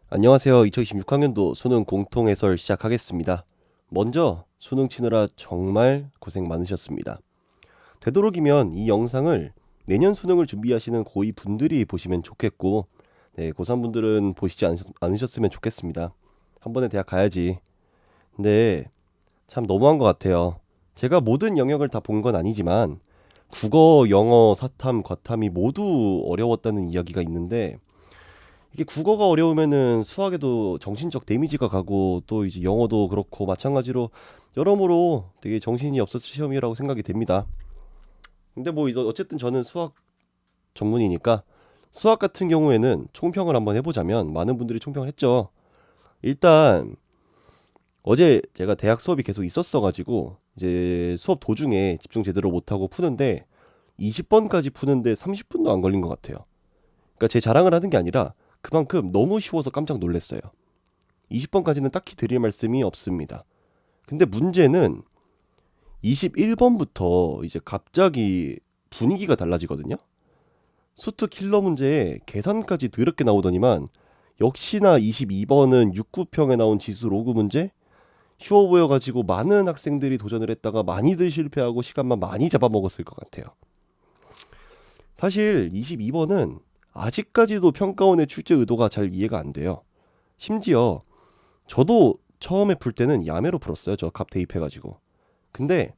안녕하세요. 2026학년도 수능 공통 해설 시작하겠습니다. 먼저 수능 치느라 정말 고생 많으셨습니다. 되도록이면 이 영상을 내년 수능을 준비하시는 고2 분들이 보시면 좋겠고, 고3분들은 보시지 않으셨으면 좋겠습니다. 한 번에 대학 가야지. 근데 참 너무한 것 같아요. 제가 모든 영역을 다 본 건 아니지만 국어, 영어, 사탐, 과탐이 모두 어려웠다는 이야기가 있는데, 이게 국어가 어려우면은 수학에도 정신적 데미지가 가고, 또 이제 영어도 그렇고 마찬가지로 여러모로 되게 정신이 없었을 시험이라고 생각이 됩니다. 근데 뭐 이제 어쨌든 저는 수학 전문이니까, 수학 같은 경우에는 총평을 한번 해보자면, 많은 분들이 총평을 했죠. 일단 어제 제가 대학 수업이 계속 있었어가지고 이제 수업 도중에 집중 제대로 못하고 푸는데, 20번까지 푸는데 30분도 안 걸린 것 같아요. 그러니까 제 자랑을 하는 게 아니라 그만큼 너무 쉬워서 깜짝 놀랐어요. 20번까지는 딱히 드릴 말씀이 없습니다. 근데 문제는 21번부터 이제 갑자기 분위기가 달라지거든요. 수트 킬러 문제에 계산까지 더럽게 나오더니만, 역시나 22번은 6구평에 나온 지수 로그 문제, 쉬워 보여가지고 많은 학생들이 도전을 했다가 많이들 실패하고 시간만 많이 잡아먹었을 것 같아요. 사실 22번은 아직까지도 평가원의 출제 의도가 잘 이해가 안 돼요. 심지어 저도 처음에 풀 때는 야매로 풀었어요. 저 값 대입해가지고. 근데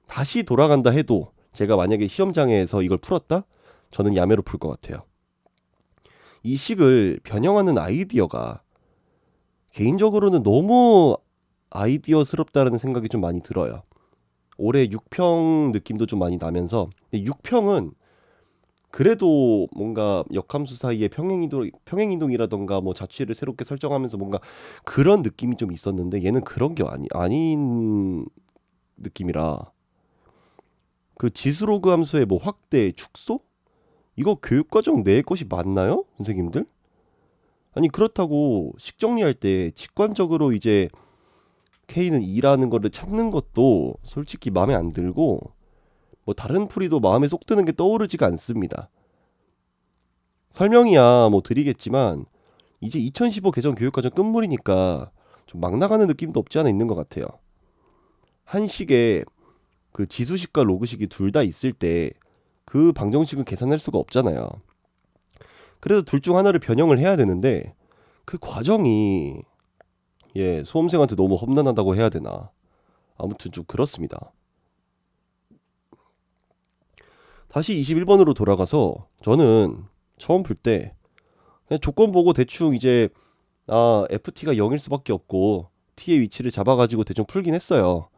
다시 돌아간다 해도, 제가 만약에 시험장에서 이걸 풀었다? 저는 야매로 풀 것 같아요. 이 식을 변형하는 아이디어가 개인적으로는 너무 아이디어스럽다는 생각이 좀 많이 들어요. 올해 6평 느낌도 좀 많이 나면서, 6평은 그래도 뭔가 역함수 사이에 평행이동이라던가 뭐 자취를 새롭게 설정하면서 뭔가 그런 느낌이 좀 있었는데, 얘는 그런 게 아닌 느낌이라. 그 지수로그 함수의 뭐 확대, 축소? 이거 교육과정 내 것이 맞나요? 선생님들? 아니 그렇다고 식 정리할 때 직관적으로 이제 K는 2라는 거를 찾는 것도 솔직히 마음에 안 들고, 뭐 다른 풀이도 마음에 쏙 드는 게 떠오르지가 않습니다. 설명이야 뭐 드리겠지만, 이제 2015 개정 교육과정 끝물이니까 좀 막 나가는 느낌도 없지 않아 있는 것 같아요. 한 식에 그 지수식과 로그식이 둘 다 있을 때 그 방정식은 계산할 수가 없잖아요. 그래서 둘 중 하나를 변형을 해야 되는데, 그 과정이 수험생한테 너무 험난하다고 해야 되나. 아무튼 좀 그렇습니다. 다시 21번으로 돌아가서, 저는 처음 풀 때 그냥 조건 보고 대충 이제 FT가 0일 수밖에 없고 T의 위치를 잡아가지고 대충 풀긴 했어요.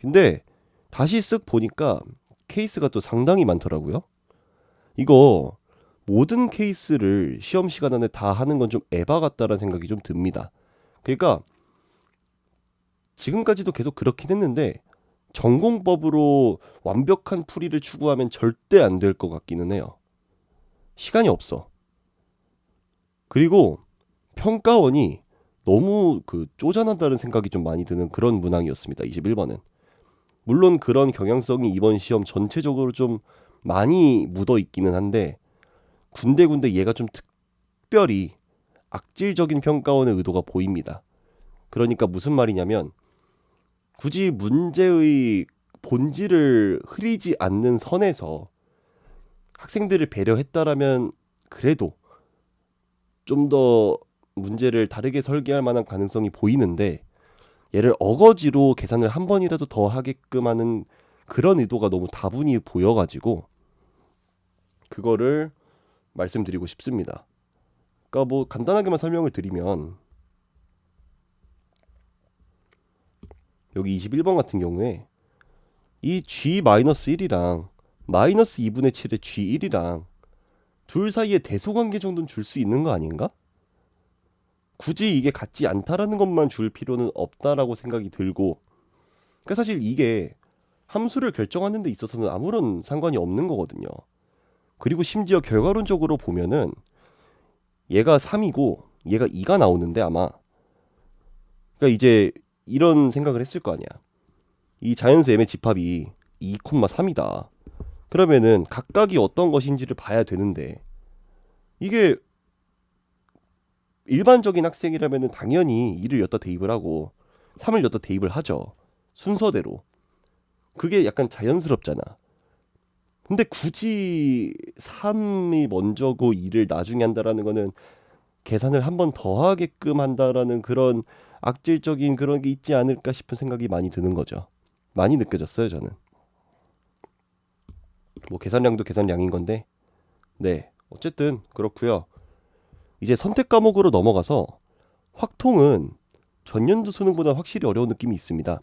근데 다시 쓱 보니까 케이스가 또 상당히 많더라고요. 이거 모든 케이스를 시험 시간 안에 다 하는 건 좀 에바 같다라는 생각이 좀 듭니다. 그러니까 지금까지도 계속 그렇긴 했는데, 전공법으로 완벽한 풀이를 추구하면 절대 안 될 것 같기는 해요. 시간이 없어. 그리고 평가원이 너무 그 쪼잔하다는 생각이 좀 많이 드는 그런 문항이었습니다. 21번은. 물론 그런 경향성이 이번 시험 전체적으로 좀 많이 묻어 있기는 한데, 군데군데 얘가 좀 특별히 악질적인 평가원의 의도가 보입니다. 그러니까 무슨 말이냐면, 굳이 문제의 본질을 흐리지 않는 선에서 학생들을 배려했다라면 그래도 좀 더 문제를 다르게 설계할 만한 가능성이 보이는데, 얘를 어거지로 계산을 한 번이라도 더 하게끔 하는 그런 의도가 너무 다분히 보여가지고 그거를 말씀드리고 싶습니다. 그러니까 뭐 간단하게만 설명을 드리면, 여기 21번 같은 경우에 이 G-1이랑 마이너스 2분의 7의 G1이랑 둘 사이에 대소관계 정도는 줄 수 있는 거 아닌가? 굳이 이게 같지 않다라는 것만 줄 필요는 없다라고 생각이 들고, 그러니까 사실 이게 함수를 결정하는 데 있어서는 아무런 상관이 없는 거거든요. 그리고 심지어 결과론적으로 보면은 얘가 3이고 얘가 2가 나오는데, 아마 그러니까 이제 이런 생각을 했을 거 아니야. 이 자연수 m의 집합이 2,3이다. 그러면은 각각이 어떤 것인지를 봐야 되는데, 이게 일반적인 학생이라면 당연히 2를 엿다 대입을 하고 3을 엿다 대입을 하죠. 순서대로. 그게 약간 자연스럽잖아. 근데 굳이 3이 먼저고 2를 나중에 한다라는 거는 계산을 한 번 더 하게끔 한다라는 그런 악질적인 그런 게 있지 않을까 싶은 생각이 많이 드는 거죠. 많이 느껴졌어요, 저는. 뭐 계산량도 계산량인 건데. 네. 어쨌든 그렇고요. 이제 선택 과목으로 넘어가서 확통은 전년도 수능보다 확실히 어려운 느낌이 있습니다.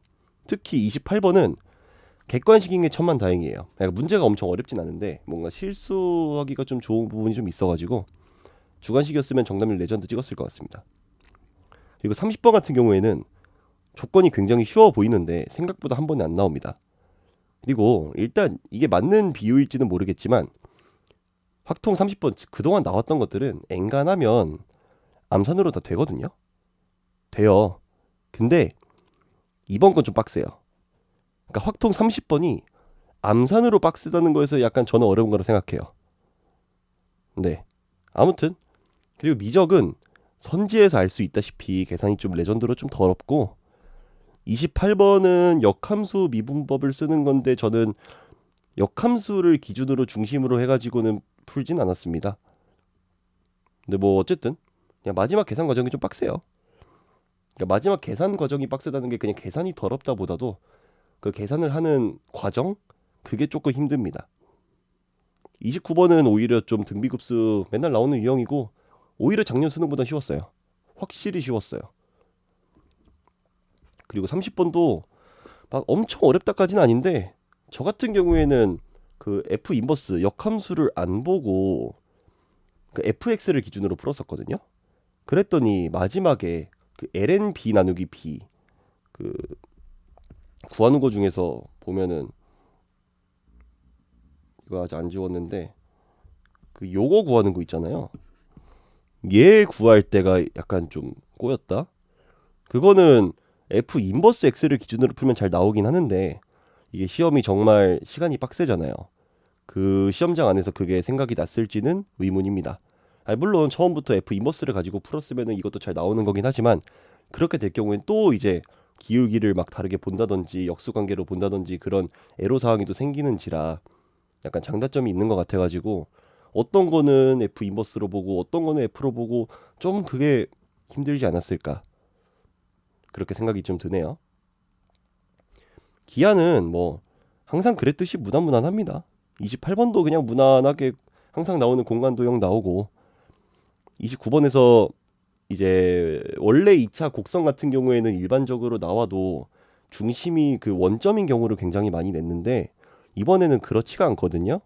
특히 28번은 객관식인 게 천만다행이에요. 그러니까 문제가 엄청 어렵진 않은데 뭔가 실수하기가 좀 좋은 부분이 좀 있어가지고 주관식이었으면 정답률 레전드 찍었을 것 같습니다. 그리고 30번 같은 경우에는 조건이 굉장히 쉬워 보이는데 생각보다 한 번에 안 나옵니다. 그리고 일단 이게 맞는 비율일지는 모르겠지만 확통 30번 그동안 나왔던 것들은 엔간하면 암산으로 다 되거든요. 돼요. 근데 이번 건 좀 빡세요. 그러니까 확통 30번이 암산으로 빡세다는 거에서 약간 저는 어려운 거라 생각해요. 네. 아무튼 그리고 미적은 선지에서 알 수 있다시피 계산이 좀 레전드로 좀 더럽고 28번은 역함수 미분법을 쓰는 건데 저는 역함수를 기준으로 중심으로 해가지고는 풀진 않았습니다. 근데 뭐 어쨌든 그냥 마지막 계산 과정이 좀 빡세요. 그러니까 마지막 계산 과정이 빡세다는 게 그냥 계산이 더럽다 보다도 그 계산을 하는 과정 그게 조금 힘듭니다. 29번은 오히려 좀 등비급수 맨날 나오는 유형이고 오히려 작년 수능보다 쉬웠어요. 확실히 쉬웠어요. 그리고 30번도 막 엄청 어렵다까지는 아닌데 저 같은 경우에는 그 F 인버스 역함수를 안 보고 그 fx를 기준으로 풀었었거든요. 그랬더니 마지막에 그 ln b 나누기 b 그 구하는 거 중에서 보면은 이거 아직 안 지웠는데 그 요거 구하는 거 있잖아요. 얘 구할 때가 약간 좀 꼬였다. 그거는 f 인버스 x를 기준으로 풀면 잘 나오긴 하는데 이게 시험이 정말 시간이 빡세잖아요. 그 시험장 안에서 그게 생각이 났을지는 의문입니다. 아니, 물론 처음부터 f 인버스를 가지고 풀었으면 이것도 잘 나오는 거긴 하지만 그렇게 될 경우엔 또 이제 기울기를 막 다르게 본다든지 역수관계로 본다든지 그런 애로사항이 또 생기는지라 약간 장단점이 있는 것 같아가지고 어떤 거는 F 인버스로 보고 어떤 거는 F로 보고 좀 그게 힘들지 않았을까 그렇게 생각이 좀 드네요. 기아는 뭐 항상 그랬듯이 무난무난합니다. 28번도 그냥 무난하게 항상 나오는 공간도형 나오고 29번에서 이제 원래 2차 곡선 같은 경우에는 일반적으로 나와도 중심이 그 원점인 경우를 굉장히 많이 냈는데 이번에는 그렇지가 않거든요.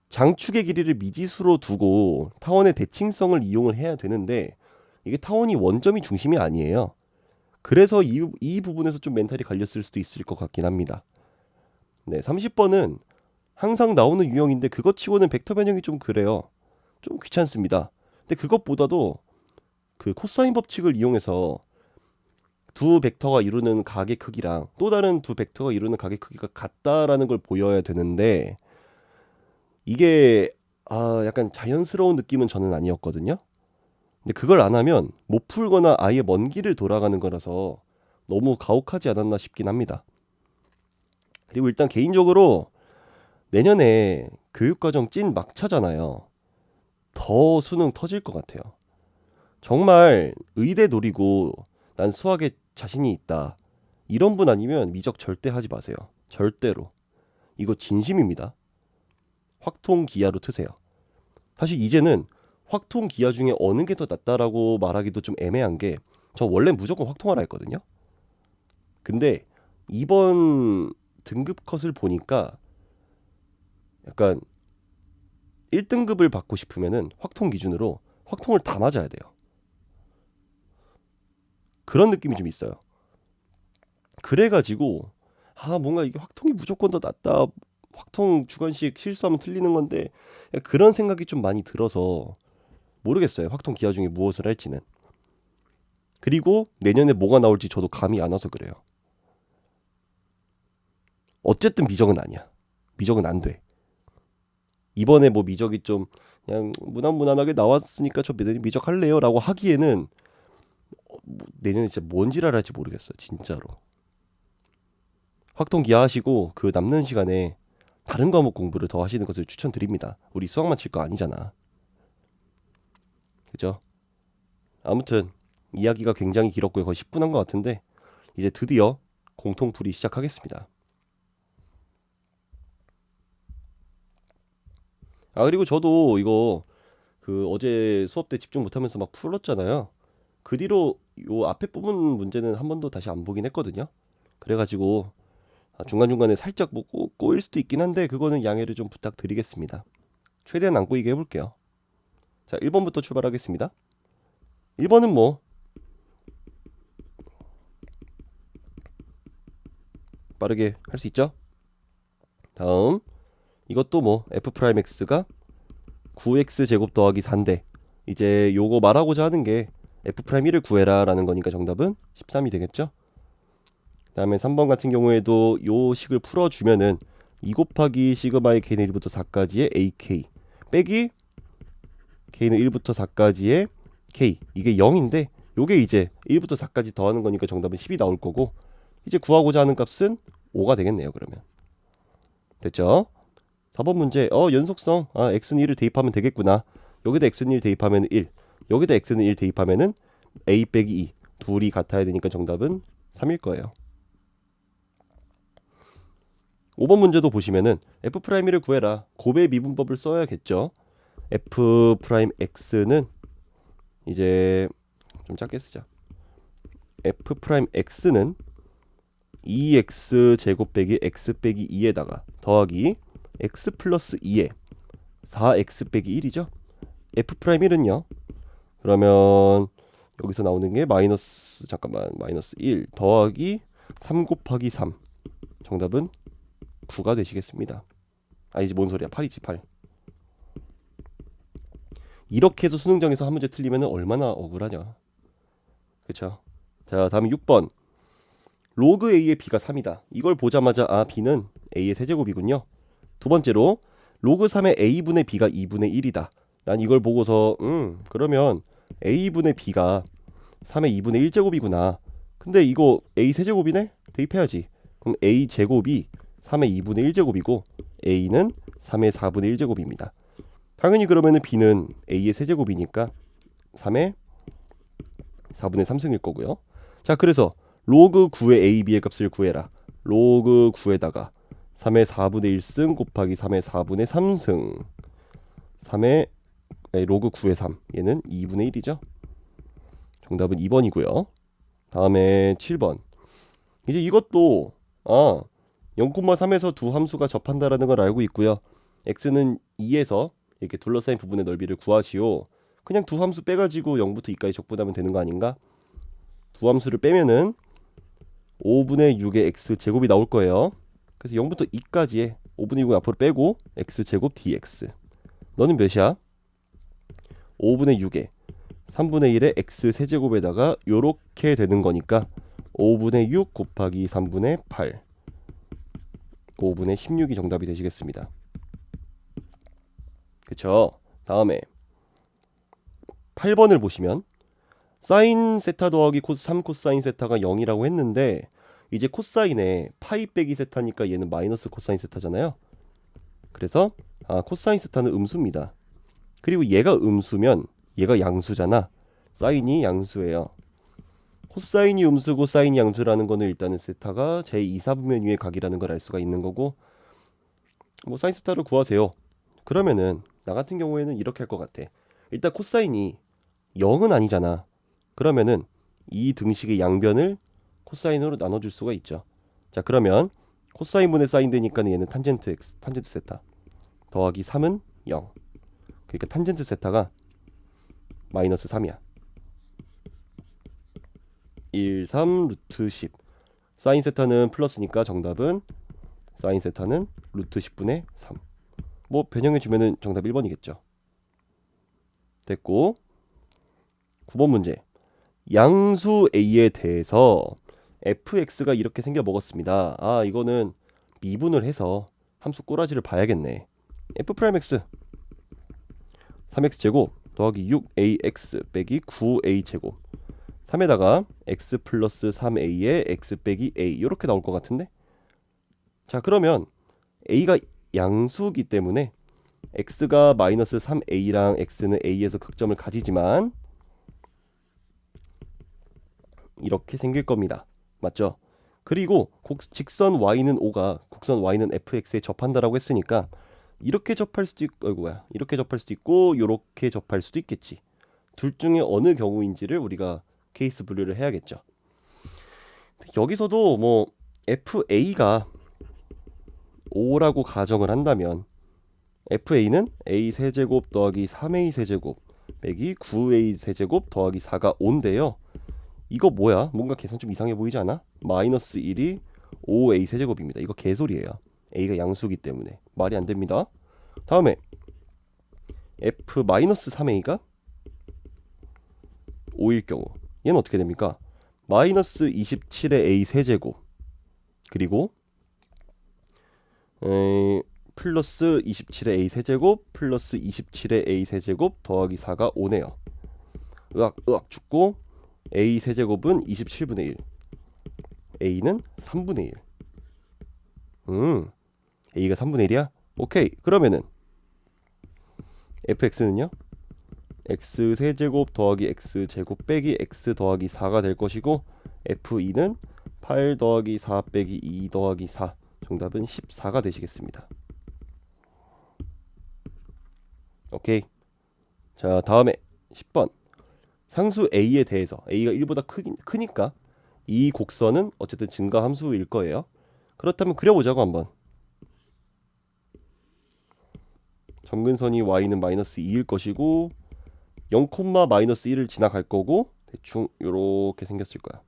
장축의 길이를 미지수로 두고 타원의 대칭성을 이용을 해야 되는데 이게 타원이 원점이 중심이 아니에요. 그래서 이 부분에서 좀 멘탈이 갈렸을 수도 있을 것 같긴 합니다. 네, 30번은 항상 나오는 유형인데 그것 치고는 벡터 변형이 좀 그래요. 좀 귀찮습니다. 근데 그것보다도 그 코사인 법칙을 이용해서 두 벡터가 이루는 각의 크기랑 또 다른 두 벡터가 이루는 각의 크기가 같다라는 걸 보여야 되는데 이게 약간 자연스러운 느낌은 저는 아니었거든요. 근데 그걸 안 하면 못 풀거나 아예 먼 길을 돌아가는 거라서 너무 가혹하지 않았나 싶긴 합니다. 그리고 일단 개인적으로 내년에 교육과정 찐 막차잖아요. 더 수능 터질 것 같아요. 정말 의대 노리고 난 수학에 자신이 있다. 이런 분 아니면 미적 절대 하지 마세요. 절대로. 이거 진심입니다. 확통 기하로 트세요. 사실 이제는 확통 기하 중에 어느 게 더 낫다라고 말하기도 좀 애매한 게 저 원래 무조건 확통하라 했거든요. 근데 이번 등급 컷을 보니까 약간 1등급을 받고 싶으면은 확통 기준으로 확통을 다 맞아야 돼요. 그런 느낌이 좀 있어요. 그래가지고 뭔가 이게 확통이 무조건 더 낫다. 확통 주관식 실수하면 틀리는 건데 그런 생각이 좀 많이 들어서 모르겠어요. 확통 기하 중에 무엇을 할지는. 그리고 내년에 뭐가 나올지 저도 감이 안 와서 그래요. 어쨌든 미적은 아니야. 미적은 안 돼. 이번에 뭐 미적이 좀 그냥 무난무난하게 나왔으니까 저 미적할래요 라고 하기에는 내년에 진짜 뭔 지랄 할지 모르겠어요. 진짜로. 확통기하 하시고 그 남는 시간에 다른 과목 공부를 더 하시는 것을 추천드립니다. 우리 수학만 칠 거 아니잖아. 그죠? 아무튼 이야기가 굉장히 길었고요. 거의 10분 한 것 같은데 이제 드디어 공통풀이 시작하겠습니다. 그리고 저도 이거 그 어제 수업 때 집중 못하면서 막 풀었잖아요. 그 뒤로 요 앞에 부분 문제는 한 번도 다시 안 보긴 했거든요. 그래가지고 중간중간에 살짝 뭐 꼬일 수도 있긴 한데 그거는 양해를 좀 부탁드리겠습니다. 최대한 안 꼬이게 해볼게요. 자, 1번부터 출발하겠습니다. 1번은 뭐 빠르게 할 수 있죠? 다음 이것도 뭐 f'x가 9x 제곱 더하기 4인데 이제 요거 말하고자 하는 게 f'1을 구해라 라는 거니까 정답은 13이 되겠죠? 그 다음에 3번 같은 경우에도 요 식을 풀어주면은 2 곱하기 시그마의 k는 1부터 4까지의 ak 빼기 k는 1부터 4까지의 k 이게 0인데 요게 이제 1부터 4까지 더하는 거니까 정답은 10이 나올 거고 이제 구하고자 하는 값은 5가 되겠네요. 그러면 됐죠? 4번 문제 연속성 x는 1을 대입하면 되겠구나. 여기다 x는 1 대입하면 1 여기다 x는 1 대입하면은 a 빼기 2 둘이 같아야 되니까 정답은 3일 거예요. 5번 문제도 보시면은 f'를 구해라. 곱의 미분법을 써야겠죠. f'x는 이제 좀 작게 쓰자. f'x는 2x 제곱 빼기 x 빼기 2에다가 더하기 x 플러스 2에 4x 빼기 1이죠. f'1은요. 그러면 여기서 나오는 게 마이너스 1 더하기 3 곱하기 3 정답은 9가 되시겠습니다. 이제 뭔 소리야. 8이지 8. 이렇게 해서 수능장에서 한 문제 틀리면 얼마나 억울하냐. 그쵸? 자, 다음 6번. 로그 a의 b가 3이다. 이걸 보자마자 b는 a의 세제곱이군요. 두 번째로 로그 3의 a분의 b가 2분의 1이다. 난 이걸 보고서 그러면 a분의 b가 3의 2분의 1제곱이구나. 근데 이거 a 세제곱이네? 대입해야지. 그럼 a 제곱이 3의 2분의 1제곱이고 a는 3의 4분의 1제곱입니다. 당연히 그러면은 b는 a의 세제곱이니까 3의 4분의 3승일 거고요. 자, 그래서 로그 9의 a, b의 값을 구해라. 로그 9에다가 3의 4분의 1승 곱하기 3의 4분의 3승 3의 로그 9의 3 얘는 2분의 1이죠. 정답은 2번이고요. 다음에 7번. 이제 이것도 0,3에서 두 함수가 접한다라는 걸 알고 있고요. x는 2에서 이렇게 둘러싸인 부분의 넓이를 구하시오. 그냥 두 함수 빼가지고 0부터 2까지 적분하면 되는 거 아닌가? 두 함수를 빼면은 5분의 6의 x 제곱이 나올 거예요. 그래서 0부터 2까지의 5분의 6을 앞으로 빼고 x 제곱 dx. 너는 몇이야? 5분의 6에 3분의 1의 x 세제곱에다가 요렇게 되는 거니까 5분의 6 곱하기 3분의 8 5분의 16이 정답이 되시겠습니다. 그쵸? 다음에 8번을 보시면 사인 세타 더하기 3 코사인 세타가 0이라고 했는데 이제 코사인에 파이 빼기 세타니까 얘는 마이너스 코사인 세타잖아요. 그래서 코사인 세타는 음수입니다. 그리고 얘가 음수면 얘가 양수잖아. 사인이 양수예요. 코사인이 음수고 사인이 양수라는 거는 일단은 세타가 제2사분면 위의 각이라는 걸 알 수가 있는 거고 뭐 사인 세타를 구하세요. 그러면은 나 같은 경우에는 이렇게 할 것 같아. 일단 코사인이 0은 아니잖아. 그러면은 이 등식의 양변을 코사인으로 나눠줄 수가 있죠. 자, 그러면 코사인분의 사인 되니까 얘는 탄젠트 세타 더하기 3은 0. 그러니까 탄젠트 세타가 마이너스 3이야. 1, 3, 루트 10. 사인 세타는 플러스니까 정답은 사인 세타는 루트 10분의 3. 뭐 변형해 주면은 정답 1번이겠죠. 됐고 9번 문제. 양수 a에 대해서 fx가 이렇게 생겨 먹었습니다. 이거는 미분을 해서 함수 꼬라지를 봐야겠네. f'x 3x제곱 더하기 6ax 빼기 9a제곱 3에다가 x 플러스 3a에 x 빼기 a 이렇게 나올 것 같은데. 자, 그러면 a가 양수이기 때문에 x가 마이너스 3a랑 x는 a에서 극점을 가지지만 이렇게 생길 겁니다. 맞죠? 그리고 직선 y는 5가 곡선 y는 fx에 접한다라고 했으니까 이렇게 접할 수도 있고, 아이고야, 이렇게 접할 수도 있고 이렇게 접할 수도 있겠지. 둘 중에 어느 경우인지를 우리가 케이스 분류를 해야겠죠. 여기서도 뭐 FA가 5라고 가정을 한다면 FA는 A 세제곱 더하기 3A 세제곱 빼기 9A 세제곱 더하기 4가 5인데요. 이거 뭐야? 뭔가 계산 좀 이상해 보이지 않아? 마이너스 1이 5A 세제곱입니다. 이거 개소리예요. A가 양수기 때문에 말이 안 됩니다. 다음에 F 마이너스 3A가 5일 경우 얘는 어떻게 됩니까? 마이너스 27의 A 세제곱 그리고 플러스 27의 A 세제곱 플러스 27의 A 세제곱 더하기 4가 5네요. 으악 죽고 A 세제곱은 27분의 1 A는 3분의 1 A가 3분의 1이야? 오케이. 그러면은 fx는요? x 세제곱 더하기 x 제곱 빼기 x 더하기 4가 될 것이고 f2는 8 더하기 4 빼기 2 더하기 4 정답은 14가 되시겠습니다. 오케이. 자, 다음에 10번 상수 a에 대해서 a가 1보다 크니까 이 곡선은 어쨌든 증가함수일 거예요. 그렇다면 그려보자고 한번. 점근선이 y는 마이너스 2일 것이고 0, 마이너스 1을 지나갈 거고 대충 요렇게 생겼을 거야.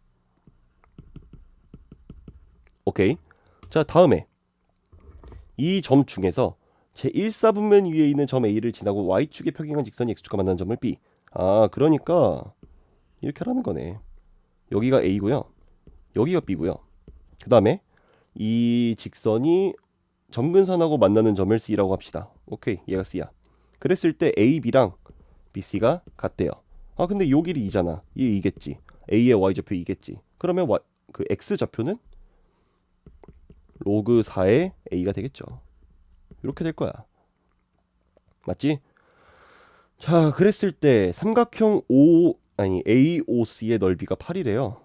오케이. 자, 다음에 이 점 중에서 제1사분면 위에 있는 점 A를 지나고 Y축에 평행한 직선이 X축과 만나는 점을 B. 아, 그러니까 이렇게 하라는 거네. 여기가 A고요. 여기가 B고요. 그 다음에 이 직선이 점근선하고 만나는 점을 C라고 합시다. 오케이, 얘가 C야. 그랬을 때 A, B랑 B, C가 같대요. 아, 근데 요 길이 2잖아. 얘 2겠지. A의 Y좌표 2겠지. 그러면 그 X좌표는 로그 4의 A가 되겠죠. 이렇게 될 거야. 맞지? 자, 그랬을 때 삼각형 AOC의 넓이가 8이래요.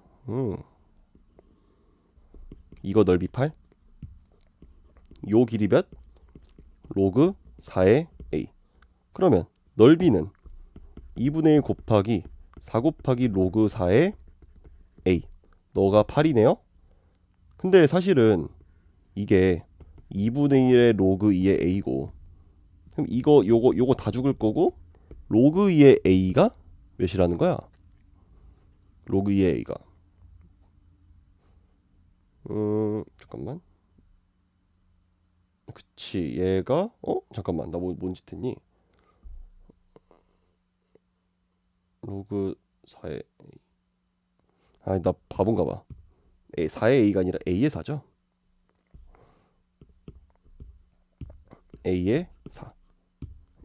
이거 넓이 8. 요 길이 몇? 로그 4의 A. 그러면 넓이는 2분의 1 곱하기 4 곱하기 로그 4의 A. 너가 8이네요. 근데 사실은 이게 2분의 1의 로그 2의 A고, 그럼 요거 다 죽을 거고 로그 2의 A가 몇이라는 거야? 로그 2의 A가 잠깐만. 그치, 얘가 잠깐만, 나 뭔 짓 했니? 로그 4의 A. 나 바본가 봐. 4의 A가 아니라 A의 4죠? A의 4.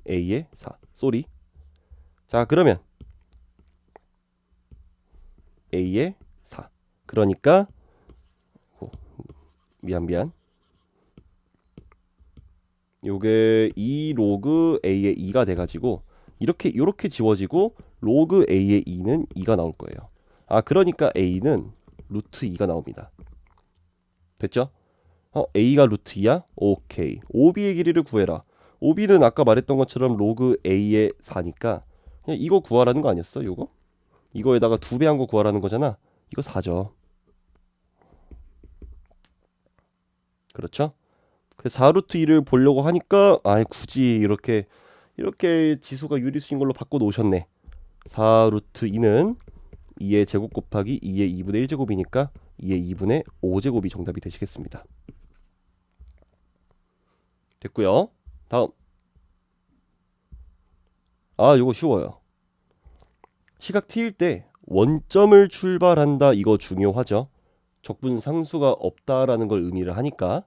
A의 4. 쏘리. 자, 그러면 A의 4. 그러니까 미안. 요게 2 로그 A의 2가 돼가지고 요렇게 지워지고 로그 A의 2는 2가 나올 거예요. 아, 그러니까 A는 루트 2가 나옵니다. 됐죠? A가 루트 2야? 오케이. OB의 길이를 구해라. OB는 아까 말했던 것처럼 로그 A의 4니까 그냥 이거 구하라는 거 아니었어? 이거에다가 2배 한 거 구하라는 거잖아. 이거 4죠. 그렇죠? 그 4루트 2를 보려고 하니까 굳이 이렇게 지수가 유리수인 걸로 바꿔 놓으셨네. 4루트 2는 2의 제곱 곱하기 2의 2분의 1제곱이니까 2의 2분의 5제곱이 정답이 되시겠습니다. 됐고요. 다음. 요거 쉬워요. 시각 t일 때 원점을 출발한다, 이거 중요하죠. 적분 상수가 없다라는 걸 의미를 하니까.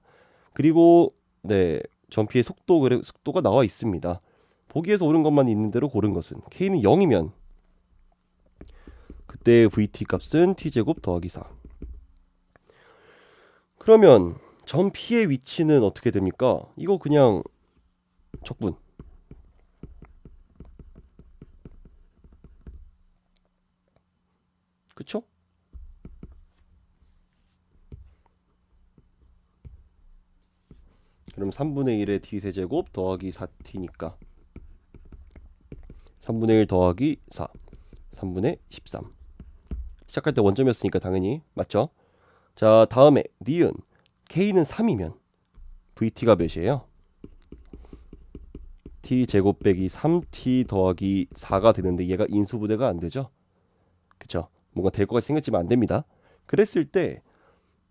그리고 네, 전피의 속도가 나와 있습니다. 보기에서 옳은 것만 있는 대로 고른 것은 k는 0이면 그때 vt 값은 t제곱 더하기 4. 그러면 점 P의 위치는 어떻게 됩니까? 이거 그냥 적분. 그쵸? 그럼 3분의 1의 t세제곱 더하기 4t니까 3분의 1 더하기 4 3분의 13. 시작할 때 원점이었으니까 당연히 맞죠? 자, 다음에 니은 k는 3이면 vt가 몇이에요? t제곱 빼기 3t 더하기 4가 되는데 얘가 인수분해가 안 되죠? 그쵸? 뭔가 될 것 같이 생겼지만 안 됩니다. 그랬을 때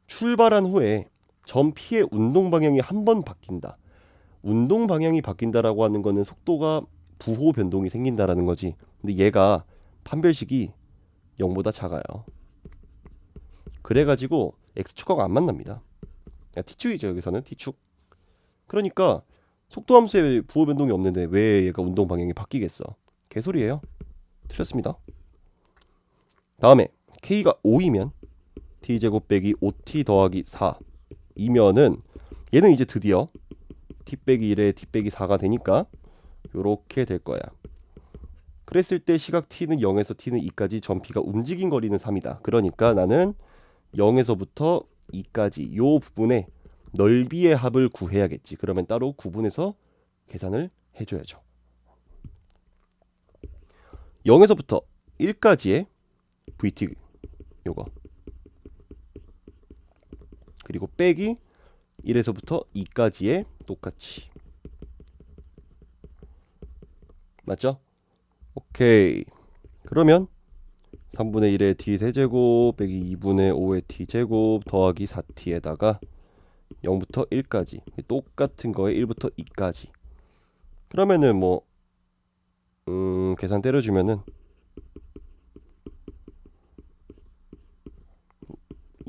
출발한 후에 점 P의 운동 방향이 한 번 바뀐다. 운동 방향이 바뀐다라고 하는 거는 속도가 부호 변동이 생긴다라는 거지. 근데 얘가 판별식이 0보다 작아요. 그래가지고 x축하고 안 만납니다. t축이죠. 여기서는 t축. 그러니까 속도 함수에 부호 변동이 없는데 왜 얘가 운동 방향이 바뀌겠어? 개소리예요. 틀렸습니다. 다음에 k가 5이면 t제곱 빼기 5t 더하기 4 이면은 얘는 이제 드디어 t 빼기 1에 t 빼기 4가 되니까 요렇게 될 거야. 그랬을 때 시각 t는 0에서 t는 2까지 점 P가 움직인 거리는 3이다. 그러니까 나는 0에서부터 2까지 요 부분에 넓이의 합을 구해야겠지. 그러면 따로 구분해서 계산을 해줘야죠. 0에서부터 1까지의 VT 요거 그리고 빼기 1에서부터 2까지의 똑같이 맞죠? 오케이. 그러면 3분의 1의 t세제곱 빼기 2분의 5의 t제곱 더하기 4t에다가 0부터 1까지 똑같은 거에 1부터 2까지 그러면은 뭐 계산 때려주면은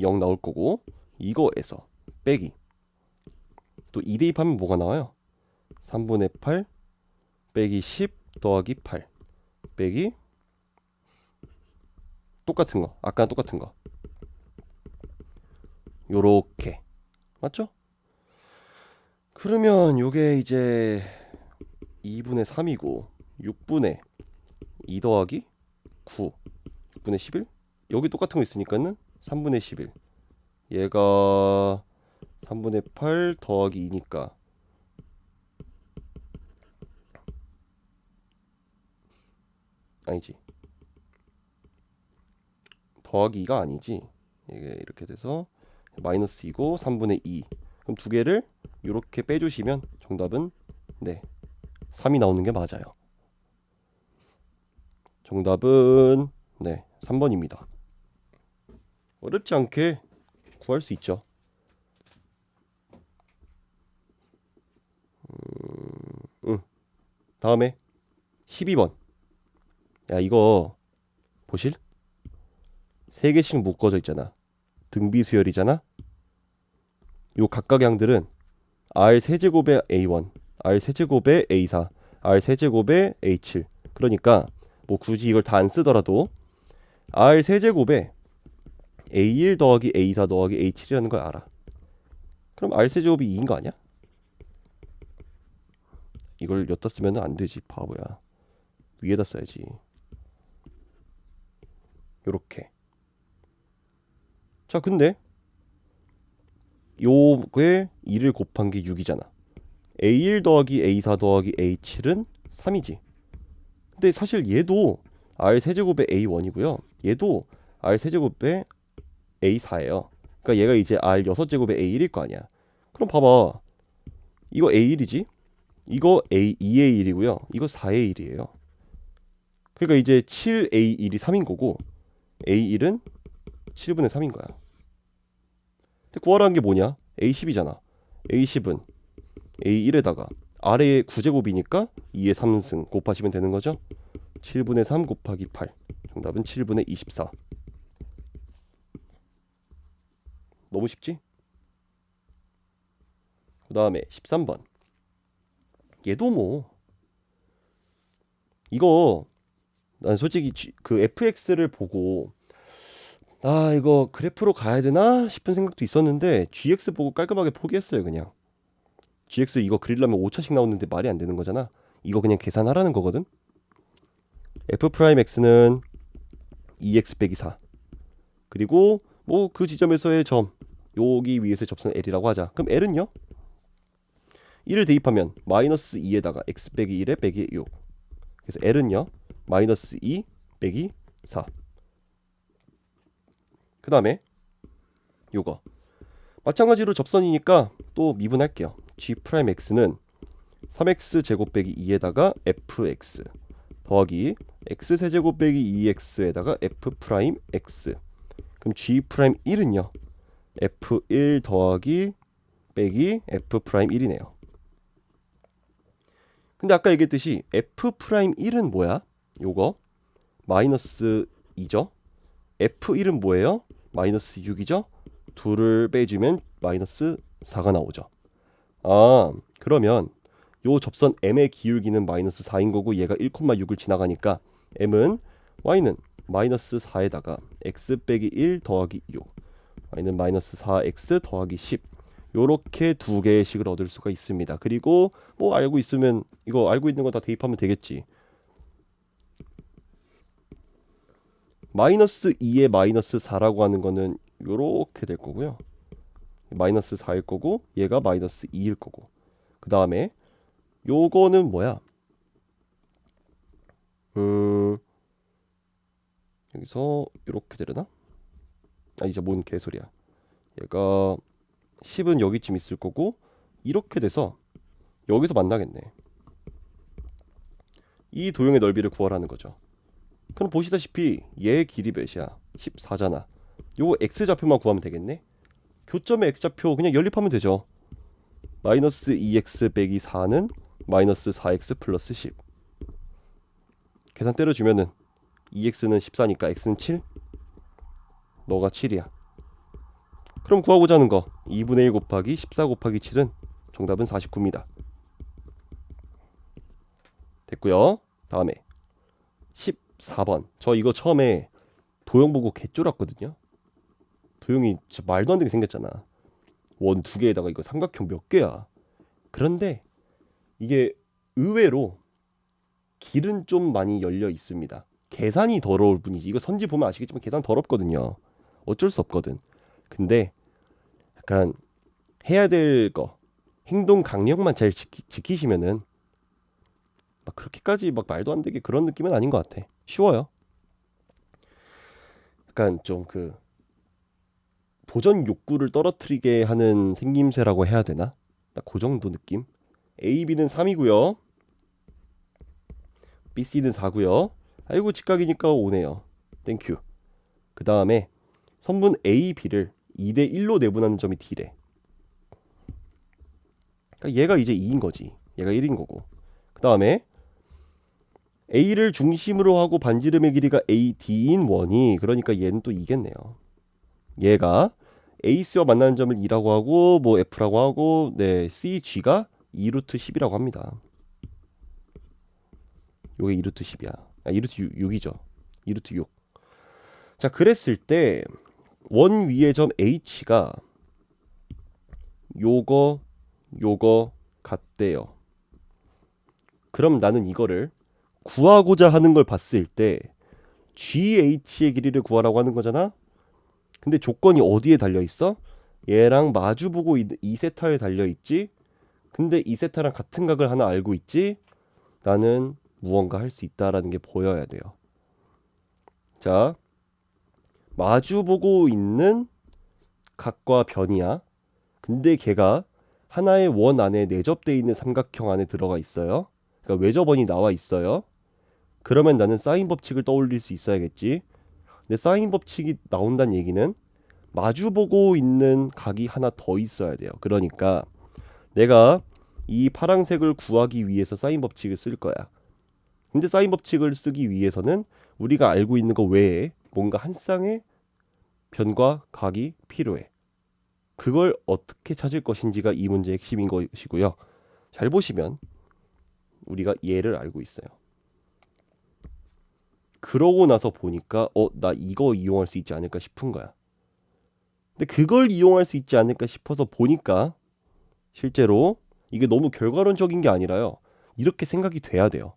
0 나올 거고 이거에서 빼기 또 2 대입하면 뭐가 나와요? 3분의 8 빼기 10 더하기 8 빼기 똑같은 거 아까랑 똑같은 거 요렇게 맞죠? 그러면 요게 이제 2분의 3이고 6분의 2 더하기 9 6분의 11 여기 똑같은 거 있으니까는 3분의 11 얘가 3분의 8 더하기 2니까 아니지 더하기 2가 아니지 이게 이렇게 돼서 마이너스 2고 3분의 2 그럼 두 개를 이렇게 빼주시면 정답은 네 3이 나오는 게 맞아요. 정답은 네 3번입니다. 어렵지 않게 구할 수 있죠. 다음에 12번. 야 이거 보실? 3개씩 묶어져 있잖아. 등비 수열이잖아. 요 각각의 항들은 R 세제곱의 A1, R 세제곱의 A4, R 세제곱의 A7. 그러니까 뭐 굳이 이걸 다 안 쓰더라도 R 세제곱에 A1 더하기 A4 더하기 A7이라는 걸 알아. 그럼 R 세제곱이 2인 거 아니야? 이걸 여기다 쓰면 안 되지 바보야. 위에다 써야지. 요렇게. 자 근데 요게 2를 곱한 게 6이잖아. A1 더하기 A4 더하기 A7은 3이지. 근데 사실 얘도 R 세제곱의 A1이고요. 얘도 R 세제곱의 A4예요. 그러니까 얘가 이제 R 6제곱의 A1일 거 아니야. 그럼 봐봐. 이거 A1이지? 이거 A2A1이고요. 이거 4A1이에요. 그러니까 이제 7A1이 3인 거고 A1은 7분의 3인 거야. 근데 구하라는 게 뭐냐? A10이잖아. A10은 A1에다가 R의 9제곱이니까 2의 3승 곱하시면 되는 거죠. 7분의 3 곱하기 8. 정답은 7분의 24. 너무 쉽지? 그 다음에 13번. 얘도 뭐 이거 난 솔직히 그 fx를 보고 이거 그래프로 가야 되나 싶은 생각도 있었는데 gx 보고 깔끔하게 포기했어요. 그냥 gx 이거 그리려면 5차씩 나오는데 말이 안 되는 거잖아. 이거 그냥 계산하라는 거거든. f 프라임 x는 2x 빼기 4 그리고 뭐 그 지점에서의 점 여기 위에서의 접선 L이라고 하자. 그럼 L은요? 1을 대입하면 마이너스 2에다가 x 빼기 1에 빼기 6 그래서 L은요 마이너스 2 빼기 4. 그 다음에 요거 마찬가지로 접선이니까 또 미분할게요. g 프라임 x는 3x 제곱 빼기 2에다가 fx 더하기 x 세제곱 빼기 2x에다가 f 프라임 x. 그럼 g 프라임 1은요 f1 더하기 빼기 f 프라임 1이네요. 근데 아까 얘기했듯이 f 프라임 1은 뭐야? 요거 마이너스 2죠. f1은 뭐예요? 마이너스 6이죠. 둘을 빼주면 마이너스 4가 나오죠. 그러면 요 접선 m의 기울기는 마이너스 4인 거고 얘가 1,6을 지나가니까 m은 y는 마이너스 4에다가 x 빼기 1 더하기 6 y는 마이너스 4x 더하기 10 요렇게 두 개의 식을 얻을 수가 있습니다. 그리고 뭐 알고 있으면 이거 알고 있는 거 다 대입하면 되겠지. 마이너스 2에 마이너스 4라고 하는 거는 요렇게 될 거고요. 마이너스 4일 거고 얘가 마이너스 2일 거고 그 다음에 요거는 뭐야? 여기서 이렇게 되려나? 이제 뭔 개소리야. 얘가 10은 여기쯤 있을 거고 이렇게 돼서 여기서 만나겠네. 이 도형의 넓이를 구하라는 거죠. 그럼 보시다시피 얘의 길이 몇이야? 14잖아. 요거 x좌표만 구하면 되겠네. 교점의 x좌표 그냥 연립하면 되죠. 마이너스 2x 빼기 4는 마이너스 4x 플러스 10. 계산 때려주면은 2x는 14니까 x는 7. 너가 7이야. 그럼 구하고자 하는 거 2분의 1 곱하기 14 곱하기 7은 정답은 49입니다. 됐고요. 다음에 14번. 저 이거 처음에 도형 보고 개쫄았거든요. 도형이 진짜 말도 안 되게 생겼잖아. 원 두 개에다가 이거 삼각형 몇 개야. 그런데 이게 의외로 길은 좀 많이 열려 있습니다. 계산이 더러울 뿐이지. 이거 선지 보면 아시겠지만 계산 더럽거든요. 어쩔 수 없거든. 근데 약간 해야 될 거 행동 강령만 잘 지키시면은 막 그렇게까지 막 말도 안 되게 그런 느낌은 아닌 것 같아. 쉬워요. 약간 좀 그 도전 욕구를 떨어뜨리게 하는 생김새라고 해야 되나? 딱 그 정도 느낌. A, B는 3이고요. B, C는 4고요. 아이고 직각이니까 5네요. 땡큐. 그 다음에 선분 A, B를 2대 1로 내분하는 점이 D래. 그러니까 얘가 이제 2인 거지. 얘가 1인 거고. 그 다음에 A를 중심으로 하고 반지름의 길이가 AD인 원이 그러니까 얘는 또 2겠네요. 얘가 AC와 만나는 점을 2라고 하고 뭐 F라고 하고 네 CG가 2루트 10이라고 합니다. 요게 2루트 10이야. 2루트 6이죠. 2루트 6. 자 그랬을 때 원 위의 점 H가 요거 같대요. 그럼 나는 이거를 구하고자 하는 걸 봤을 때 GH의 길이를 구하라고 하는 거잖아. 근데 조건이 어디에 달려있어? 얘랑 마주보고 있는 이 세타에 달려있지. 근데 이 세타랑 같은 각을 하나 알고 있지. 나는 무언가 할 수 있다라는 게 보여야 돼요. 자 마주보고 있는 각과 변이야. 근데 걔가 하나의 원 안에 내접되어 있는 삼각형 안에 들어가 있어요. 그러니까 외접원이 나와 있어요. 그러면 나는 사인 법칙을 떠올릴 수 있어야겠지. 근데 사인 법칙이 나온다는 얘기는 마주보고 있는 각이 하나 더 있어야 돼요. 그러니까 내가 이 파란색을 구하기 위해서 사인 법칙을 쓸 거야. 근데 사인 법칙을 쓰기 위해서는 우리가 알고 있는 거 외에 뭔가 한 쌍의 변과 각이 필요해. 그걸 어떻게 찾을 것인지가 이 문제의 핵심인 것이고요. 잘 보시면 우리가 얘를 알고 있어요. 그러고 나서 보니까 나 이거 이용할 수 있지 않을까 싶은 거야. 근데 그걸 이용할 수 있지 않을까 싶어서 보니까 실제로 이게 너무 결과론적인 게 아니라요. 이렇게 생각이 돼야 돼요.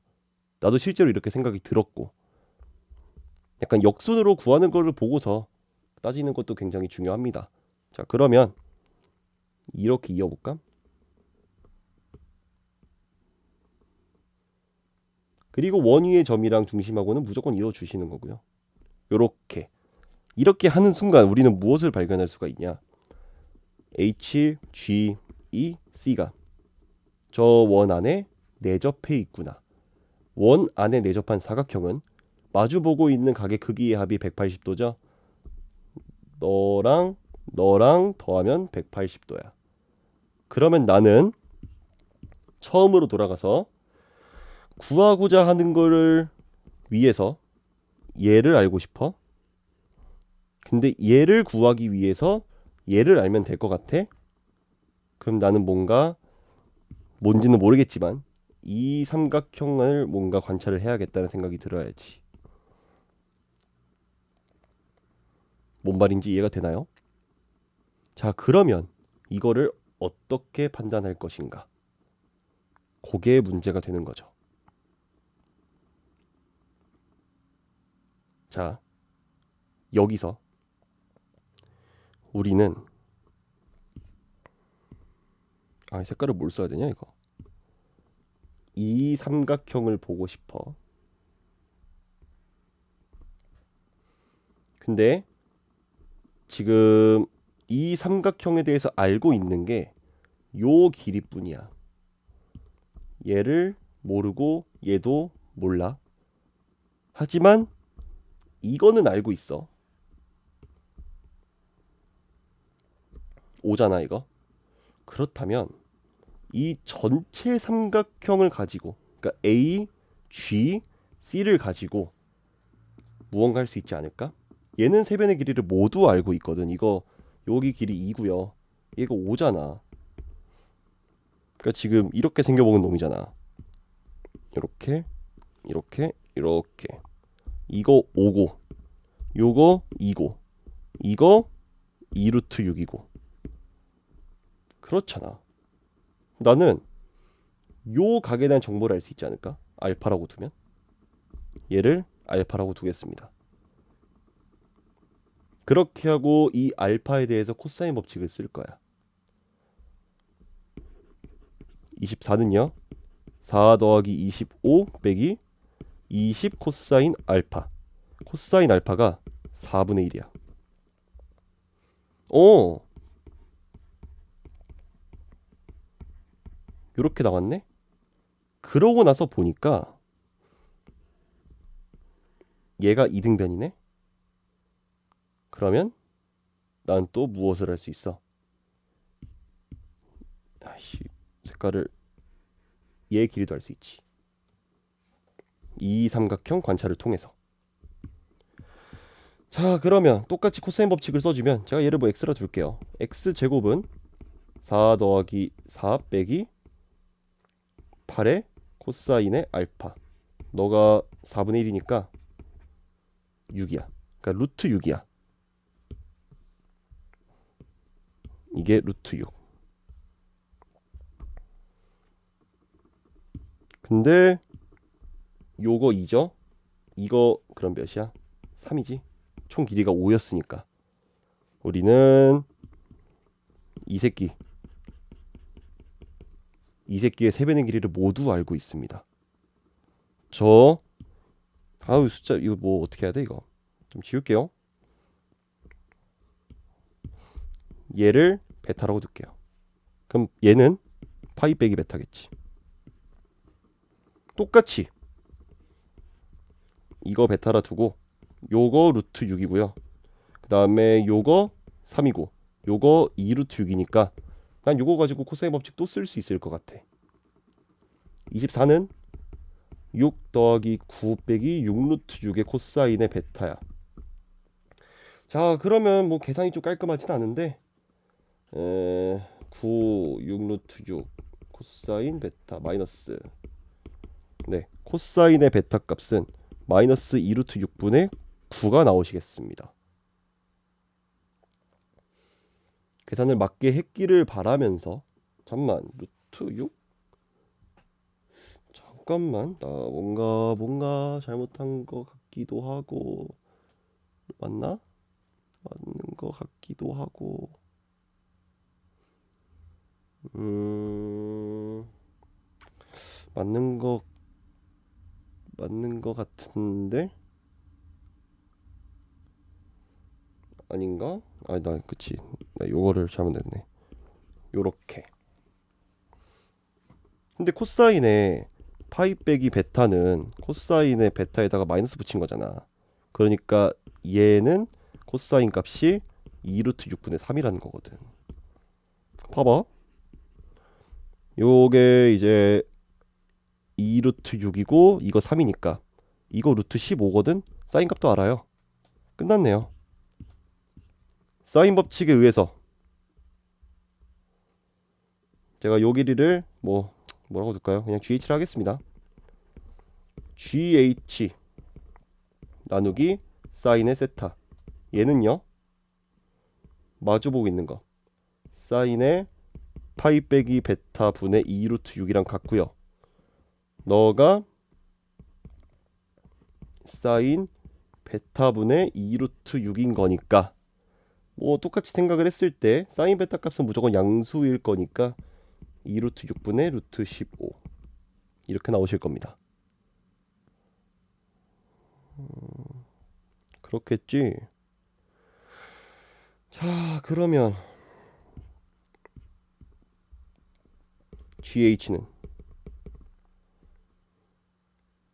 나도 실제로 이렇게 생각이 들었고 약간 역순으로 구하는 거를 보고서 따지는 것도 굉장히 중요합니다. 자, 그러면 이렇게 이어볼까? 그리고 원위의 점이랑 중심하고는 무조건 이어주시는 거고요. 이렇게 하는 순간 우리는 무엇을 발견할 수가 있냐? H, G, E, C가 저 원 안에 내접해 있구나. 원 안에 내접한 사각형은 마주보고 있는 각의 크기의 합이 180도죠. 너랑 더하면 180도야. 그러면 나는 처음으로 돌아가서 구하고자 하는 거를 위해서 얘를 알고 싶어. 근데 얘를 구하기 위해서 얘를 알면 될 것 같아. 그럼 나는 뭔지는 모르겠지만 이 삼각형을 뭔가 관찰을 해야겠다는 생각이 들어야지. 뭔 말인지 이해가 되나요? 자, 그러면 이거를 어떻게 판단할 것인가? 그게 문제가 되는 거죠. 자, 여기서 우리는 색깔을 뭘 써야 되냐 이거. 이 삼각형을 보고 싶어. 근데 지금 이 삼각형에 대해서 알고 있는 게 요 길이뿐이야. 얘를 모르고 얘도 몰라. 하지만 이거는 알고 있어. 오잖아 이거. 그렇다면 이 전체 삼각형을 가지고, 그러니까 A, G, C를 가지고 무언가 할 수 있지 않을까? 얘는 세 변의 길이를 모두 알고 있거든. 이거 여기 길이 2고요. 얘가 5잖아. 그러니까 지금 이렇게 생겨먹은 놈이잖아. 이렇게 이거 5고 요거 2고 이거 2루트 6이고 그렇잖아. 나는 요 각에 대한 정보를 알 수 있지 않을까? 알파라고 두면 얘를 알파라고 두겠습니다. 그렇게 하고 이 알파에 대해서 코사인 법칙을 쓸 거야. 24는요 4 더하기 25 빼기 20 코사인 알파. 코사인 알파가 4분의 1이야. 요렇게 나왔네. 그러고 나서 보니까 얘가 이등변이네. 그러면 난 또 무엇을 할 수 있어? 색깔을 얘 길이도 알 수 있지. 이 삼각형 관찰을 통해서. 자, 그러면 똑같이 코사인 법칙을 써주면 제가 얘를 뭐 x라 둘게요. x제곱은 4 더하기 4 빼기 8의 코사인의 알파. 너가 4분의 1이니까 6이야. 그러니까 루트 6이야. 이게 루트 6. 근데 요거 2죠? 이거 그럼 몇이야? 3이지? 총 길이가 5였으니까 우리는 이 새끼의 세 배의 길이를 모두 알고 있습니다. 숫자 이거 뭐 어떻게 해야 돼 이거? 좀 지울게요. 얘를 베타라고 둘게요. 그럼 얘는 파이 빼기 베타겠지. 똑같이 이거 베타라 두고 요거 루트 6이고요. 그 다음에 요거 3이고 요거 2루트 6이니까 난 요거 가지고 코사인 법칙 또 쓸 수 있을 것 같아. 24는 6 더하기 9 빼기 6루트 6의 코사인의 베타야. 자, 그러면 뭐 계산이 좀 깔끔하진 않은데 9 6루트 6 코사인 베타 마이너스 코사인의 베타 값은 마이너스 2 루트 6분의 9가 나오시겠습니다. 계산을 맞게 했기를 바라면서 잠만 루트 6? 잠깐만 나 뭔가 잘못한 것 같기도 하고 맞나? 맞는 것 같기도 하고 맞는 것 같은데 아닌가? 아니 나 그치 나 요거를 잘못했네. 요렇게. 근데 코사인에 파이 빼기 베타는 코사인의 베타에다가 마이너스 붙인 거잖아. 그러니까 얘는 코사인 값이 2 루트 6분의 3이라는 거거든. 봐봐. 요게 이제 2 루트 6이고 이거 3이니까 이거 루트 15거든. 사인 값도 알아요. 끝났네요. 사인 법칙에 의해서 제가 요 길이를 뭐라고 둘까요? 그냥 GH를 하겠습니다. GH 나누기 사인의 세타. 얘는요 마주보고 있는 거 사인의 파이 빼기 베타 분의 2 루트 6이랑 같고요. 너가 사인 베타 분의 2 루트 6인 거니까 똑같이 생각을 했을 때 사인 베타 값은 무조건 양수일 거니까 2 루트 6분의 루트 15 이렇게 나오실 겁니다. 그렇겠지. 자 그러면 GH는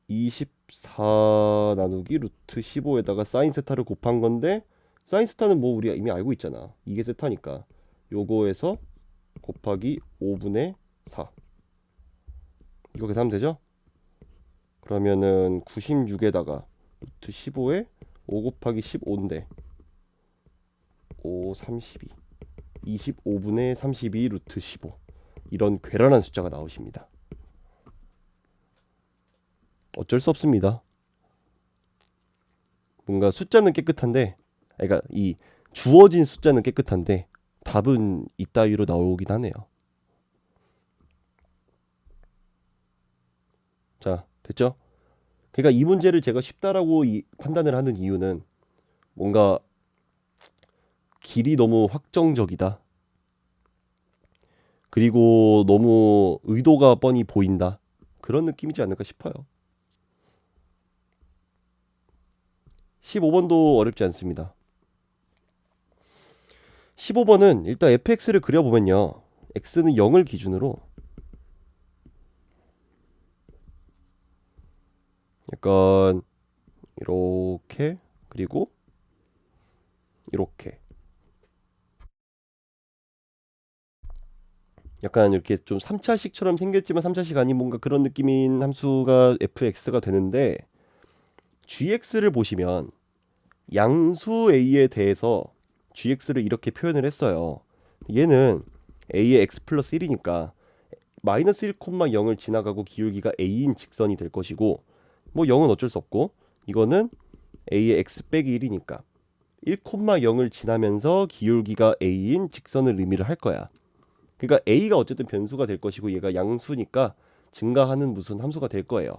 24 나누기 루트 15에다가 사인 세타를 곱한 건데 사인 세타는 우리가 이미 알고 있잖아. 이게 세타니까 요거에서 곱하기 5분의 4 이거 계산하면 되죠? 그러면은 96에다가 루트 15에 5 곱하기 15인데 5, 32 25분의 32 루트 15 이런 괴랄한 숫자가 나오십니다. 어쩔 수 없습니다. 뭔가 숫자는 깨끗한데 그러니까 이 주어진 숫자는 깨끗한데 답은 이따위로 나오긴 하네요. 자 됐죠? 그러니까 이 문제를 제가 쉽다라고 판단을 하는 이유는 뭔가 길이 너무 확정적이다. 그리고 너무 의도가 뻔히 보인다. 그런 느낌이지 않을까 싶어요. 15번도 어렵지 않습니다. 15번은 일단 fx를 그려보면요. x는 0을 기준으로 약간 이렇게 그리고 이렇게 약간 이렇게 좀 3차식처럼 생겼지만 3차식 아닌 뭔가 그런 느낌인 함수가 fx가 되는데 gx를 보시면 양수 a에 대해서 gx를 이렇게 표현을 했어요. 얘는 a의 x 플러스 1이니까 마이너스 1,0을 지나가고 기울기가 a인 직선이 될 것이고 0은 어쩔 수 없고 이거는 a의 x 빼기 1이니까 1,0을 지나면서 기울기가 a인 직선을 의미를 할 거야. 그러니까 a가 어쨌든 변수가 될 것이고 얘가 양수니까 증가하는 무슨 함수가 될 거예요.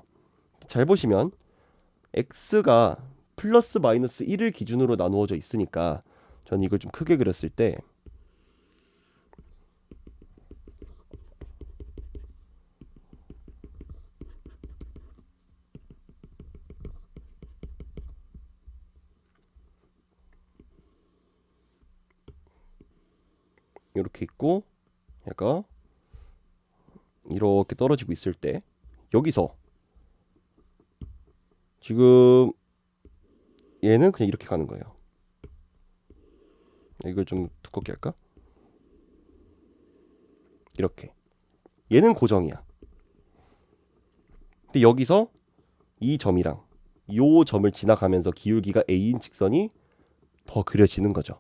잘 보시면 x가 플러스 마이너스 1을 기준으로 나누어져 있으니까 전 이걸 좀 크게 그렸을 때 이렇게 있고 얘가 이렇게 떨어지고 있을 때 여기서 지금 얘는 그냥 이렇게 가는 거예요. 이걸 좀 두껍게 할까? 이렇게 얘는 고정이야. 근데 여기서 이 점이랑 요 점을 지나가면서 기울기가 a인 직선이 더 그려지는 거죠.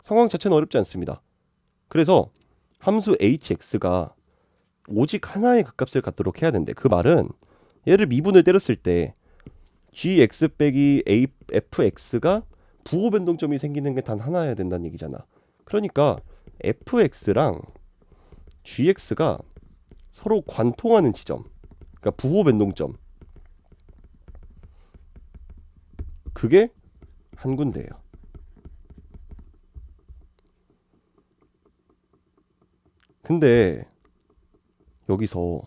상황 자체는 어렵지 않습니다. 그래서 함수 hx가 오직 하나의 극값을 갖도록 해야 되는데 그 말은 얘를 미분을 때렸을 때 gx 빼기 fx가 부호 변동점이 생기는 게 단 하나여야 된다는 얘기잖아. 그러니까 fx랑 gx가 서로 관통하는 지점, 그러니까 부호 변동점, 그게 한 군데예요. 근데 여기서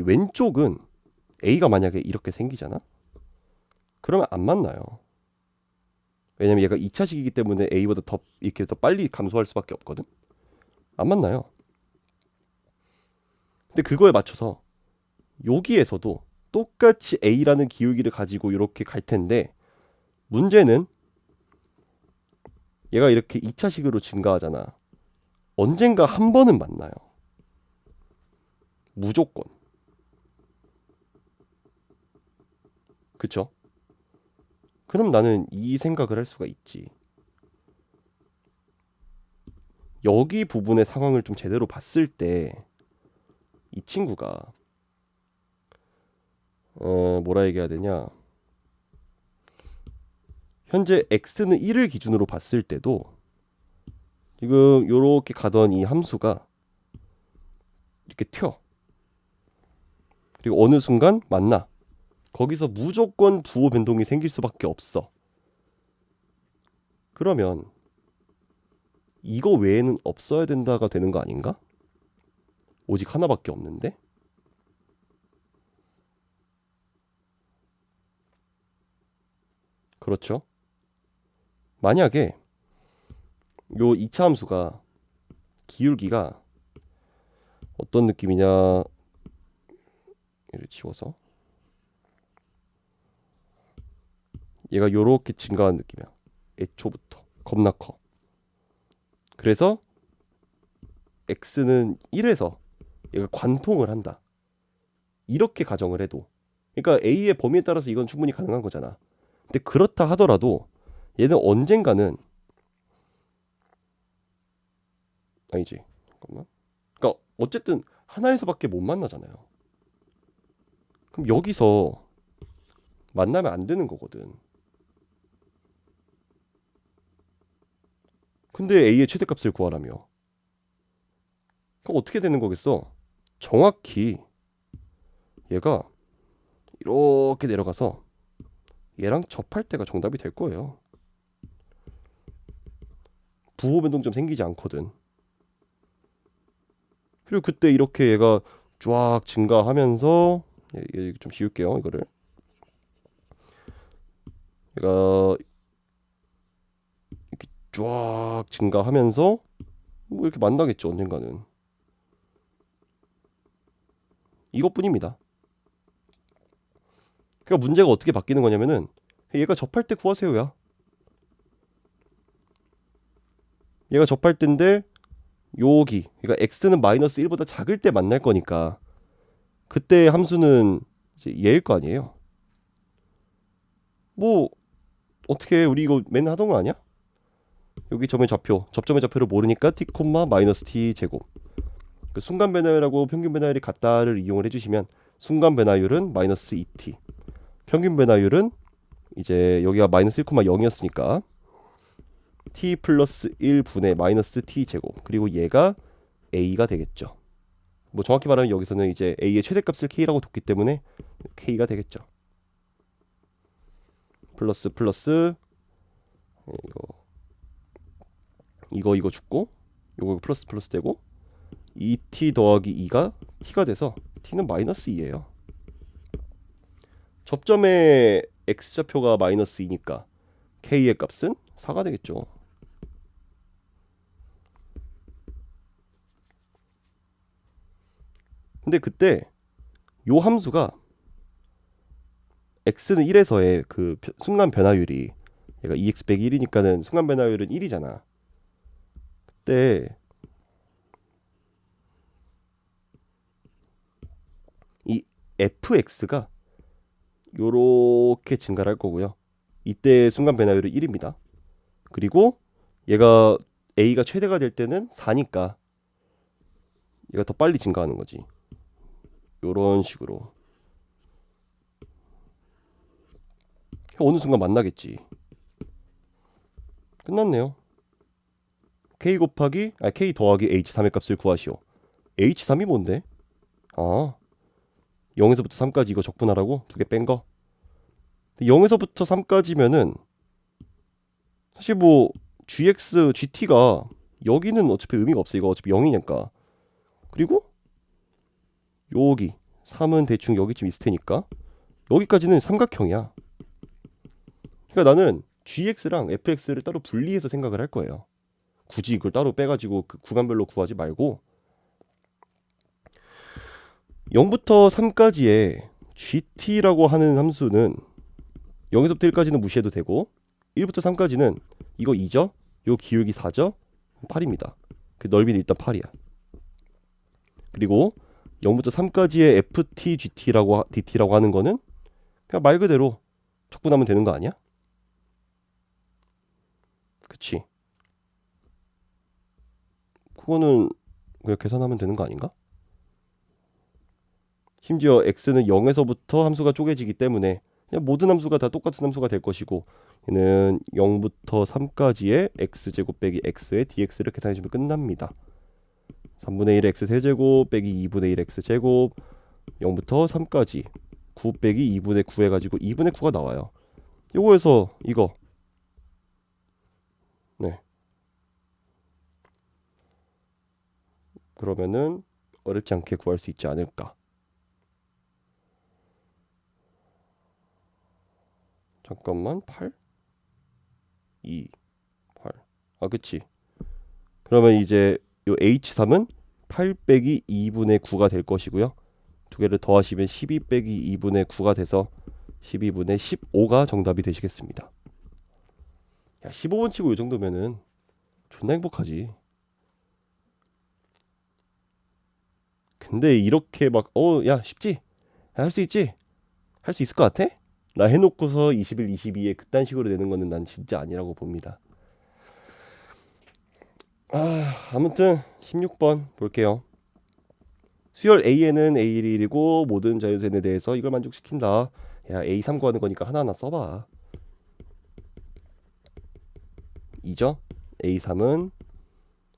왼쪽은 a가 만약에 이렇게 생기잖아? 그러면 안 만나요. 왜냐면 얘가 2차식이기 때문에 a보다 이렇게 더 빨리 감소할 수밖에 없거든. 안 만나요. 근데 그거에 맞춰서 여기에서도 똑같이 a라는 기울기를 가지고 이렇게 갈 텐데, 문제는 얘가 이렇게 2차식으로 증가하잖아. 언젠가 한 번은 만나요. 무조건. 그쵸? 그럼 나는 이 생각을 할 수가 있지. 여기 부분의 상황을 좀 제대로 봤을 때 이 친구가 뭐라 얘기해야 되냐, 현재 x는 1을 기준으로 봤을 때도 지금 요렇게 가던 이 함수가 이렇게 튀어. 그리고 어느 순간 만나. 거기서 무조건 부호 변동이 생길 수밖에 없어. 그러면 이거 외에는 없어야 된다가 되는 거 아닌가? 오직 하나밖에 없는데? 그렇죠? 만약에 요 2차 함수가 기울기가 어떤 느낌이냐, 얘를 지워서 얘가 요렇게 증가하는 느낌이야. 애초부터 겁나 커. 그래서 x는 1에서 얘가 관통을 한다. 이렇게 가정을 해도, 그러니까 a의 범위에 따라서 이건 충분히 가능한 거잖아. 근데 그렇다 하더라도 얘는 언젠가는, 아니지, 잠깐만. 그러니까 어쨌든 하나에서밖에 못 만나잖아요. 그럼 여기서 만나면 안 되는 거거든. 근데 a의 최대값을 구하라며. 그럼 어떻게 되는 거겠어? 정확히 얘가 이렇게 내려가서 얘랑 접할 때가 정답이 될 거예요. 부호 변동점 생기지 않거든. 그리고 그때 이렇게 얘가 쫙 증가하면서, 얘 좀 지울게요, 이거를. 얘가 이렇게 쫙 증가하면서 뭐 이렇게 만나겠죠, 언젠가는. 이것뿐입니다. 그러니까 문제가 어떻게 바뀌는 거냐면은, 얘가 접할 때 구하세요야. 얘가 접할 때인데 여기, 그러니까 x는 마이너스 1보다 작을 때 만날 거니까 그때 함수는 이제 얘일 거 아니에요. 뭐 어떻게, 우리 이거 맨날 하던 거 아니야? 여기 점의 좌표, 접점의 좌표를 모르니까 t, 마이너스 t 제곱. 그 순간 변화율하고 평균 변화율이 같다를 이용을 해주시면 순간 변화율은 마이너스 2t, 평균 변화율은 이제 여기가 마이너스 1,0이었으니까 t 플러스 1분의 마이너스 t 제곱, 그리고 얘가 a가 되겠죠. 뭐 정확히 말하면 여기서는 이제 a의 최대값을 k라고 뒀기 때문에 k가 되겠죠. 플러스 이거 죽고 요거 플러스 되고 2t 더하기 2가 t가 돼서 t는 마이너스 2예요. 접점의 x좌표가 마이너스 2니까 k의 값은 4가 되겠죠. 근데 그때 요 함수가 x는 1에서의 그 순간 변화율이, 얘가 2x 빼기 1이니까는 순간 변화율은 1이잖아. 그때 이 fx가 요렇게 증가를 할 거고요. 이때 순간 변화율은 1입니다. 그리고 얘가 a가 최대가 될 때는 4니까 얘가 더 빨리 증가하는 거지. 요런 식으로. 어느 순간 만나겠지. 끝났네요. K 더하기 H3의 값을 구하시오. H3이 뭔데? 아, 0에서부터 3까지 이거 적분하라고? 두 개 뺀 거? 0에서부터 3까지면은 사실 뭐 GX, GT가 여기는 어차피 의미가 없어. 이거 어차피 0이니까. 그리고 여기 3은 대충 여기쯤 있을 테니까 여기까지는 삼각형이야. 그러니까 나는 GX랑 FX를 따로 분리해서 생각을 할 거예요. 굳이 이걸 따로 빼가지고 그 구간별로 구하지 말고 0부터 3까지의 GT라고 하는 함수는 0에서부터 1까지는 무시해도 되고 1부터 3까지는 이거 2죠? 요 기울기 4죠? 8입니다. 그 넓이는 일단 8이야. 그리고 0부터 3까지의 FT, DT라고 하는 거는 그냥 말 그대로 적분하면 되는 거 아니야? 그치? 그거는 그냥 계산하면 되는 거 아닌가? 심지어 x는 0에서부터 함수가 쪼개지기 때문에 그냥 모든 함수가 다 똑같은 함수가 될 것이고 얘는 0부터 3까지의 x제곱 빼기 x의 dx를 계산해주면 끝납니다. 3분의 1 x 세제곱 빼기 2분의 1 x제곱 0부터 3까지 9 빼기 2분의 9 해가지고 2분의 9가 나와요. 요거에서 이거 네 그러면은 어렵지 않게 구할 수 있지 않을까. 잠깐만 8? 2 8 아 그치. 그러면 이제 요 H3은 8 빼기 2분의 9가 될 것이고요. 두 개를 더하시면 12 빼기 2분의 9가 돼서 12분의 15가 정답이 되시겠습니다. 야 15번 치고 이 정도면은 존나 행복하지. 근데 이렇게 막 야 쉽지? 할 수 있지? 할 수 있을 것 같아? 나 해놓고서 21, 22에 그딴 식으로 되는 거는 난 진짜 아니라고 봅니다. 아무튼 16번 볼게요. 수열 A에는 A11이고 모든 자연수에 대해서 이걸 만족시킨다. 야 A3 구하는 거니까 하나하나 써봐. 2죠? A3은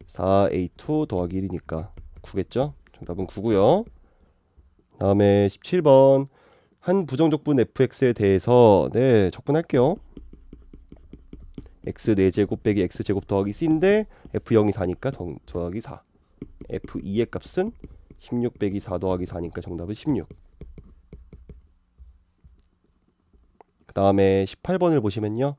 4A2 더하기 1이니까 9겠죠? 정답은 9고요. 다음에 17번 한 부정적분 fx에 대해서 네 적분할게요. x 4제곱 빼기 x제곱 더하기 c인데 f0이 4니까 더하기 4 f2의 값은 16 빼기 4 더하기 4니까 정답은 16. 그 다음에 18번을 보시면요.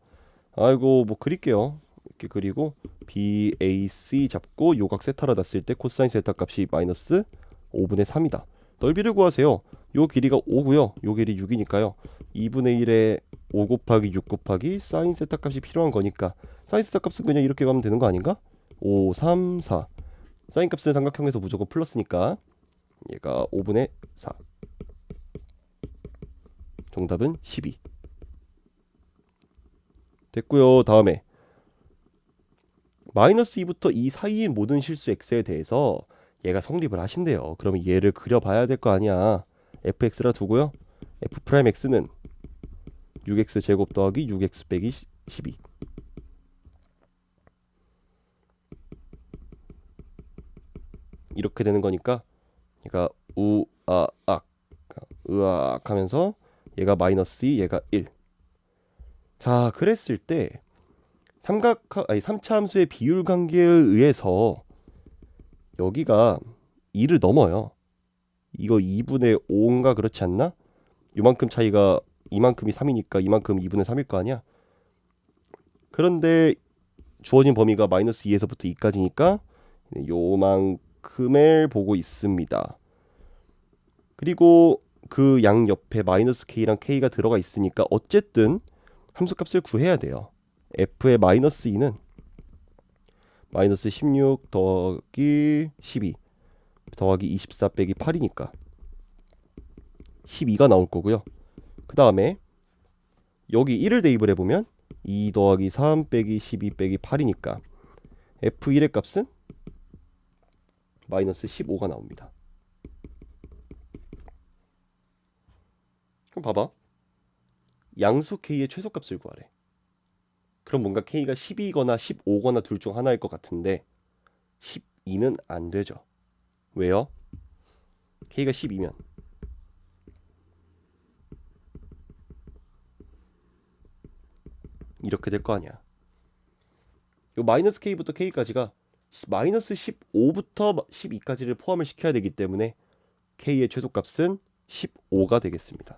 아이고 뭐 그릴게요. 이렇게 그리고 BAC 잡고 요각 세타로 놨을 때 코사인 세타 값이 마이너스 5분의 3이다. 넓이를 구하세요. 요 길이가 5고요. 요 길이 6이니까요. 2분의 1에 5 곱하기 6 곱하기 사인 세타 값이 필요한 거니까 사인 세타 값은 그냥 이렇게 가면 되는 거 아닌가? 5, 3, 4 사인 값은 삼각형에서 무조건 플러스니까 얘가 5분의 4 정답은 12 됐고요. 다음에 마이너스 2부터 2 사이인 모든 실수 x에 대해서 얘가 성립을 하신대요. 그러면 얘를 그려봐야 될 거 아니야. fx라 두고요. f 프라임 x는 6x 제곱 더하기 6x 빼기 12 이렇게 되는 거니까 얘가 우아악 으악 하면서 얘가 마이너스 2 얘가 1. 자 그랬을 때 3차 함수의 비율 관계에 의해서 여기가 2를 넘어요. 이거 2분의 5인가 그렇지 않나? 요만큼 차이가 이만큼이 3이니까 이만큼 2분의 3일 거 아니야? 그런데 주어진 범위가 마이너스 2에서부터 2까지니까 요만큼을 보고 있습니다. 그리고 그 양 옆에 마이너스 k랑 k가 들어가 있으니까 어쨌든 함수값을 구해야 돼요. f의 마이너스 2는 마이너스 16 더하기 12 더하기 24 빼기 8이니까 12가 나올 거고요. 그 다음에 여기 1을 대입을 해보면 2 더하기 3 빼기 12 빼기 8이니까 f1의 값은 마이너스 15가 나옵니다. 그럼 봐봐. 양수 k의 최소값을 구하래. 그럼 뭔가 k가 12거나 15거나 둘 중 하나일 것 같은데 12는 안 되죠. 왜요? k가 12면 이렇게 될 거 아니야. 요 마이너스 k부터 k까지가 마이너스 15부터 12까지를 포함을 시켜야 되기 때문에 k의 최소값은 15가 되겠습니다.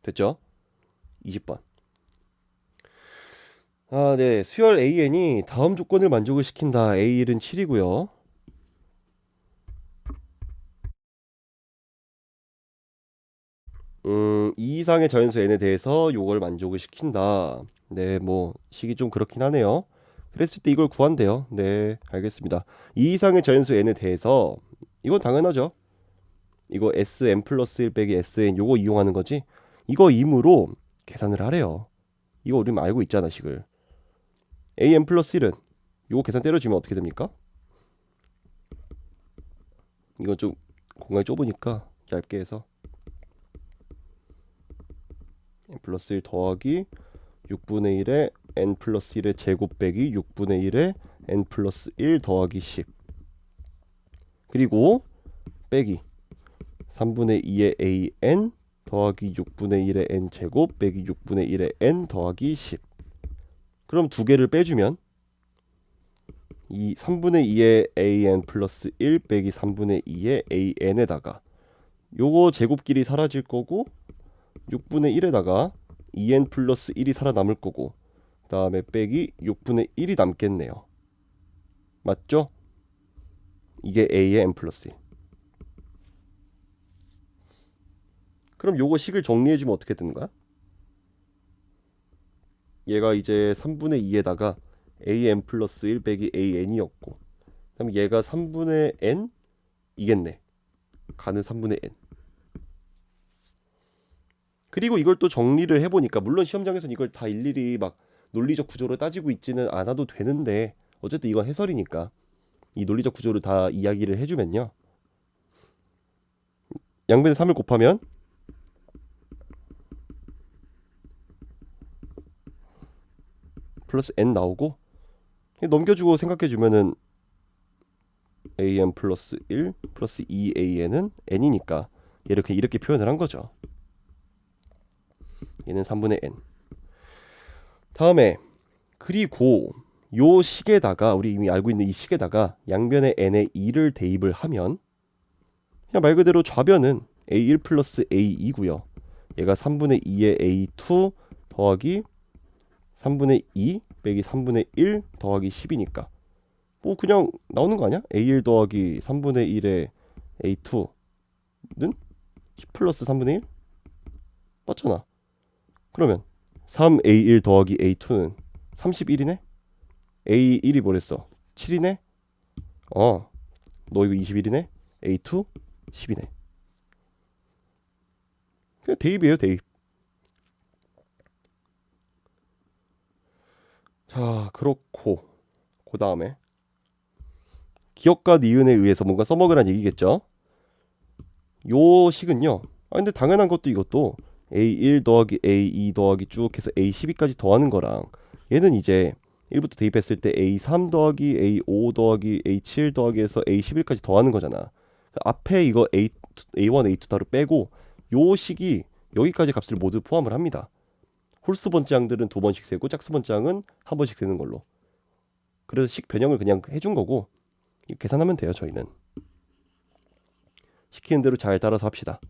됐죠? 20번. 네. 수열 AN이 다음 조건을 만족을 시킨다. A1은 7이고요. 이 이상의 자연수 n에 대해서 요걸 만족을 시킨다. 네, 뭐 식이 좀 그렇긴 하네요. 그랬을 때 이걸 구한대요. 네, 알겠습니다. 이 이상의 자연수 n에 대해서 이건 당연하죠. 이거 Sn 플러스 1 빼기 Sn 요거 이용하는 거지. 이거 임으로 계산을 하래요. 이거 우리 알고 있잖아, 식을. an 플러스 1은 요거 계산 때려주면 어떻게 됩니까? 이건 좀 공간이 좁으니까 얇게 해서 n 플러스 1 더하기 6분의 1에 n 플러스 1의 제곱 빼기 6분의 1에 n 플러스 1 더하기 10 그리고 빼기 3분의 2의 an 더하기 6분의 1의 n 제곱 빼기 6분의 1의 n 더하기 10 그럼 두 개를 빼주면 이 3분의 2의 an 플러스 1 빼기 3분의 2의 an에다가 요거 제곱끼리 사라질 거고 6분의 1에다가 2n 플러스 1이 살아남을 거고 그 다음에 빼기 6분의 1이 남겠네요. 맞죠? 이게 a의 n 플러스 1. 그럼 요거 식을 정리해주면 어떻게 되는 거야? 얘가 이제 3분의 2에다가 an 플러스 1 빼기 an이었고 그럼 얘가 3분의 n 이겠네. 가는 3분의 n. 그리고 이걸 또 정리를 해보니까 물론 시험장에서는 이걸 다 일일이 막 논리적 구조로 따지고 있지는 않아도 되는데 어쨌든 이건 해설이니까 이 논리적 구조를 다 이야기를 해주면요. 양변에 3을 곱하면 플러스 n 나오고 넘겨주고 생각해주면은 an 플러스 1 플러스 2an은 n이니까 이렇게 표현을 한 거죠. 얘는 3분의 n. 다음에 그리고 요 식에다가 우리 이미 알고 있는 이 식에다가 양변에 n의 2를 대입을 하면 그냥 말 그대로 좌변은 a1 플러스 a2고요. 얘가 3분의 2의 a2 더하기 3분의 2 빼기 3분의 1 더하기 10이니까 뭐 그냥 나오는 거 아니야? a1 더하기 3분의 1의 a2는 10 플러스 3분의 1? 맞잖아. 그러면 3a1 더하기 a2는 31이네? a1이 뭐랬어? 7이네? 너 이거 21이네? a2 10이네. 그냥 대입이에요, 대입. 자, 그렇고 그 다음에 기억과 니은에 의해서 뭔가 써먹으란 얘기겠죠? 요 식은요. 근데 당연한 것도 이것도 a1 더하기 a2 더하기 쭉 해서 a12까지 더하는 거랑 얘는 이제 1부터 대입했을 때 a3 더하기 a5 더하기 a7 더하기 해서 a11까지 더하는 거잖아. 앞에 이거 a1, a2 따로 빼고 요 식이 여기까지 값을 모두 포함을 합니다. 홀수 번째항들은 2번씩 세고 짝수 번째항은 1번씩 세는 걸로. 그래서 식 변형을 그냥 해준 거고 계산하면 돼요. 저희는 시키는 대로 잘 따라서 합시다.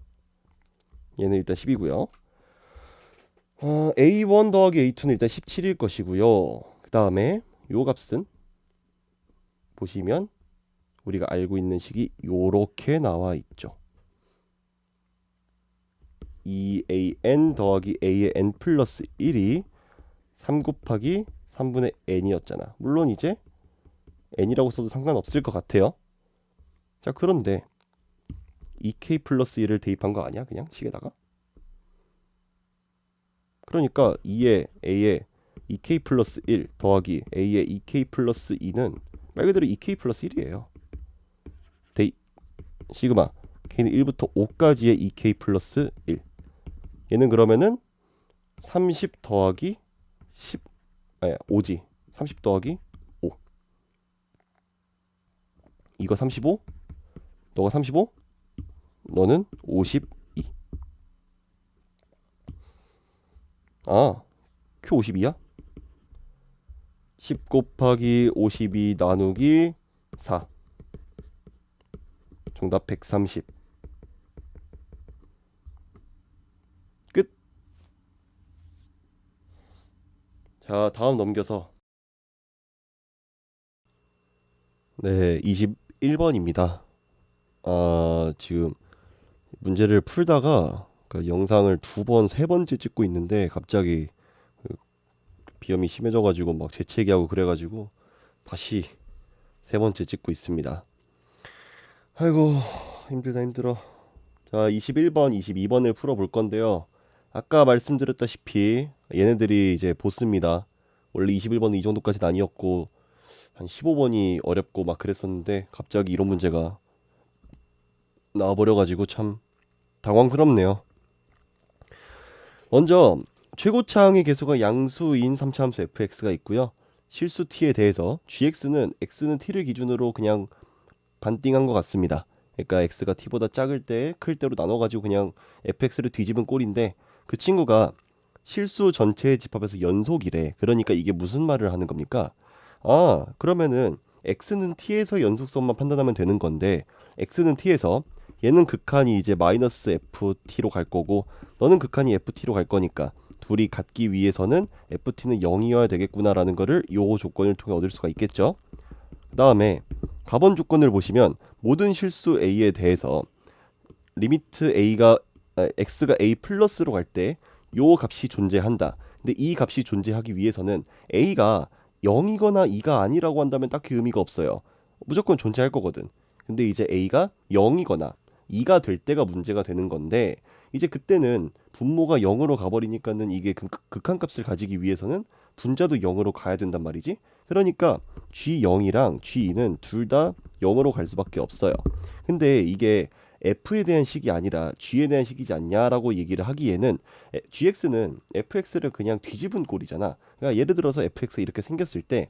얘는 일단 10이고요. a1 더하기 a2는 일단 17일 것이고요. 그 다음에 요 값은 보시면 우리가 알고 있는 식이 요렇게 나와 있죠. 2an 더하기 a의 n 플러스 1이 3 곱하기 3분의 n이었잖아. 물론 이제 n이라고 써도 상관없을 것 같아요. 자, 그런데 2k 플러스 1을 대입한 거 아니야? 그냥 식에다가? 그러니까 2의 a의 2k 플러스 1 더하기 a의 2k 플러스 2는 말 그대로 2k 플러스 1이에요. 시그마 k는 1부터 5까지의 2k 플러스 1. 얘는 그러면은 30 더하기 10 아니 5지. 30 더하기 5. 이거 35, 너가 35, 너는 52. 아, Q 52야? 10 곱하기 52 나누기 4. 정답 130. 끝. 자, 다음 넘겨서 네, 21번입니다. 지금 문제를 풀다가 그 영상을 2번, 3번째 찍고 있는데 갑자기 비염이 심해져가지고 막 재채기하고 그래가지고 다시 3번째 찍고 있습니다. 아이고 힘들다 힘들어. 자, 21번, 22번을 풀어볼 건데요. 아까 말씀드렸다시피 얘네들이 이제 보스입니다. 원래 21번은 이 정도까지는 아니었고 한 15번이 어렵고 막 그랬었는데 갑자기 이런 문제가 나와버려가지고 참 당황스럽네요. 먼저 최고차항의 개수가 양수인 3차함수 fx가 있고요. 실수 t에 대해서 gx는 x는 t를 기준으로 그냥 반띵한 것 같습니다. 그러니까 x가 t보다 작을 때 클 때로 나눠가지고 그냥 fx를 뒤집은 꼴인데 그 친구가 실수 전체의 집합에서 연속이래. 그러니까 이게 무슨 말을 하는 겁니까? 그러면은 x는 t에서 연속성만 판단하면 되는 건데 x는 t에서 얘는 극한이 이제 마이너스 ft로 갈 거고 너는 극한이 ft로 갈 거니까 둘이 같기 위해서는 ft는 0이어야 되겠구나라는 거를 요 조건을 통해 얻을 수가 있겠죠. 그 다음에 가번 조건을 보시면 모든 실수 a에 대해서 리미트 x가 a 플러스로 갈 때 요 값이 존재한다. 근데 이 값이 존재하기 위해서는 a가 0이거나 2가 아니라고 한다면 딱히 의미가 없어요. 무조건 존재할 거거든. 근데 이제 a가 0이거나 2가 될 때가 문제가 되는 건데 이제 그때는 분모가 0으로 가버리니까는 이게 극한값을 가지기 위해서는 분자도 0으로 가야 된단 말이지. 그러니까 G0이랑 G2는 둘 다 0으로 갈 수밖에 없어요. 근데 이게 F에 대한 식이 아니라 G에 대한 식이지 않냐라고 얘기를 하기에는 GX는 FX를 그냥 뒤집은 꼴이잖아. 그러니까 예를 들어서 FX 이렇게 생겼을 때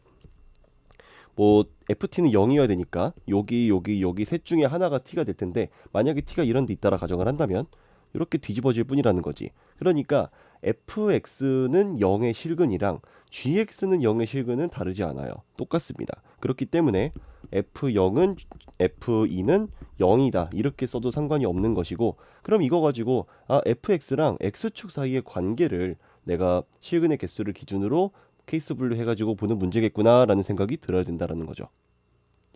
뭐 FT는 0이어야 되니까 여기 셋 중에 하나가 T가 될 텐데 만약에 T가 이런 데 있다라 가정을 한다면 이렇게 뒤집어질 뿐이라는 거지. 그러니까 FX는 0의 실근이랑 GX는 0의 실근은 다르지 않아요. 똑같습니다. 그렇기 때문에 F0은 F2는 0이다 이렇게 써도 상관이 없는 것이고 그럼 이거 가지고 FX랑 X축 사이의 관계를 내가 실근의 개수를 기준으로 케이스 분류 해가지고 보는 문제겠구나 라는 생각이 들어야 된다라는 거죠.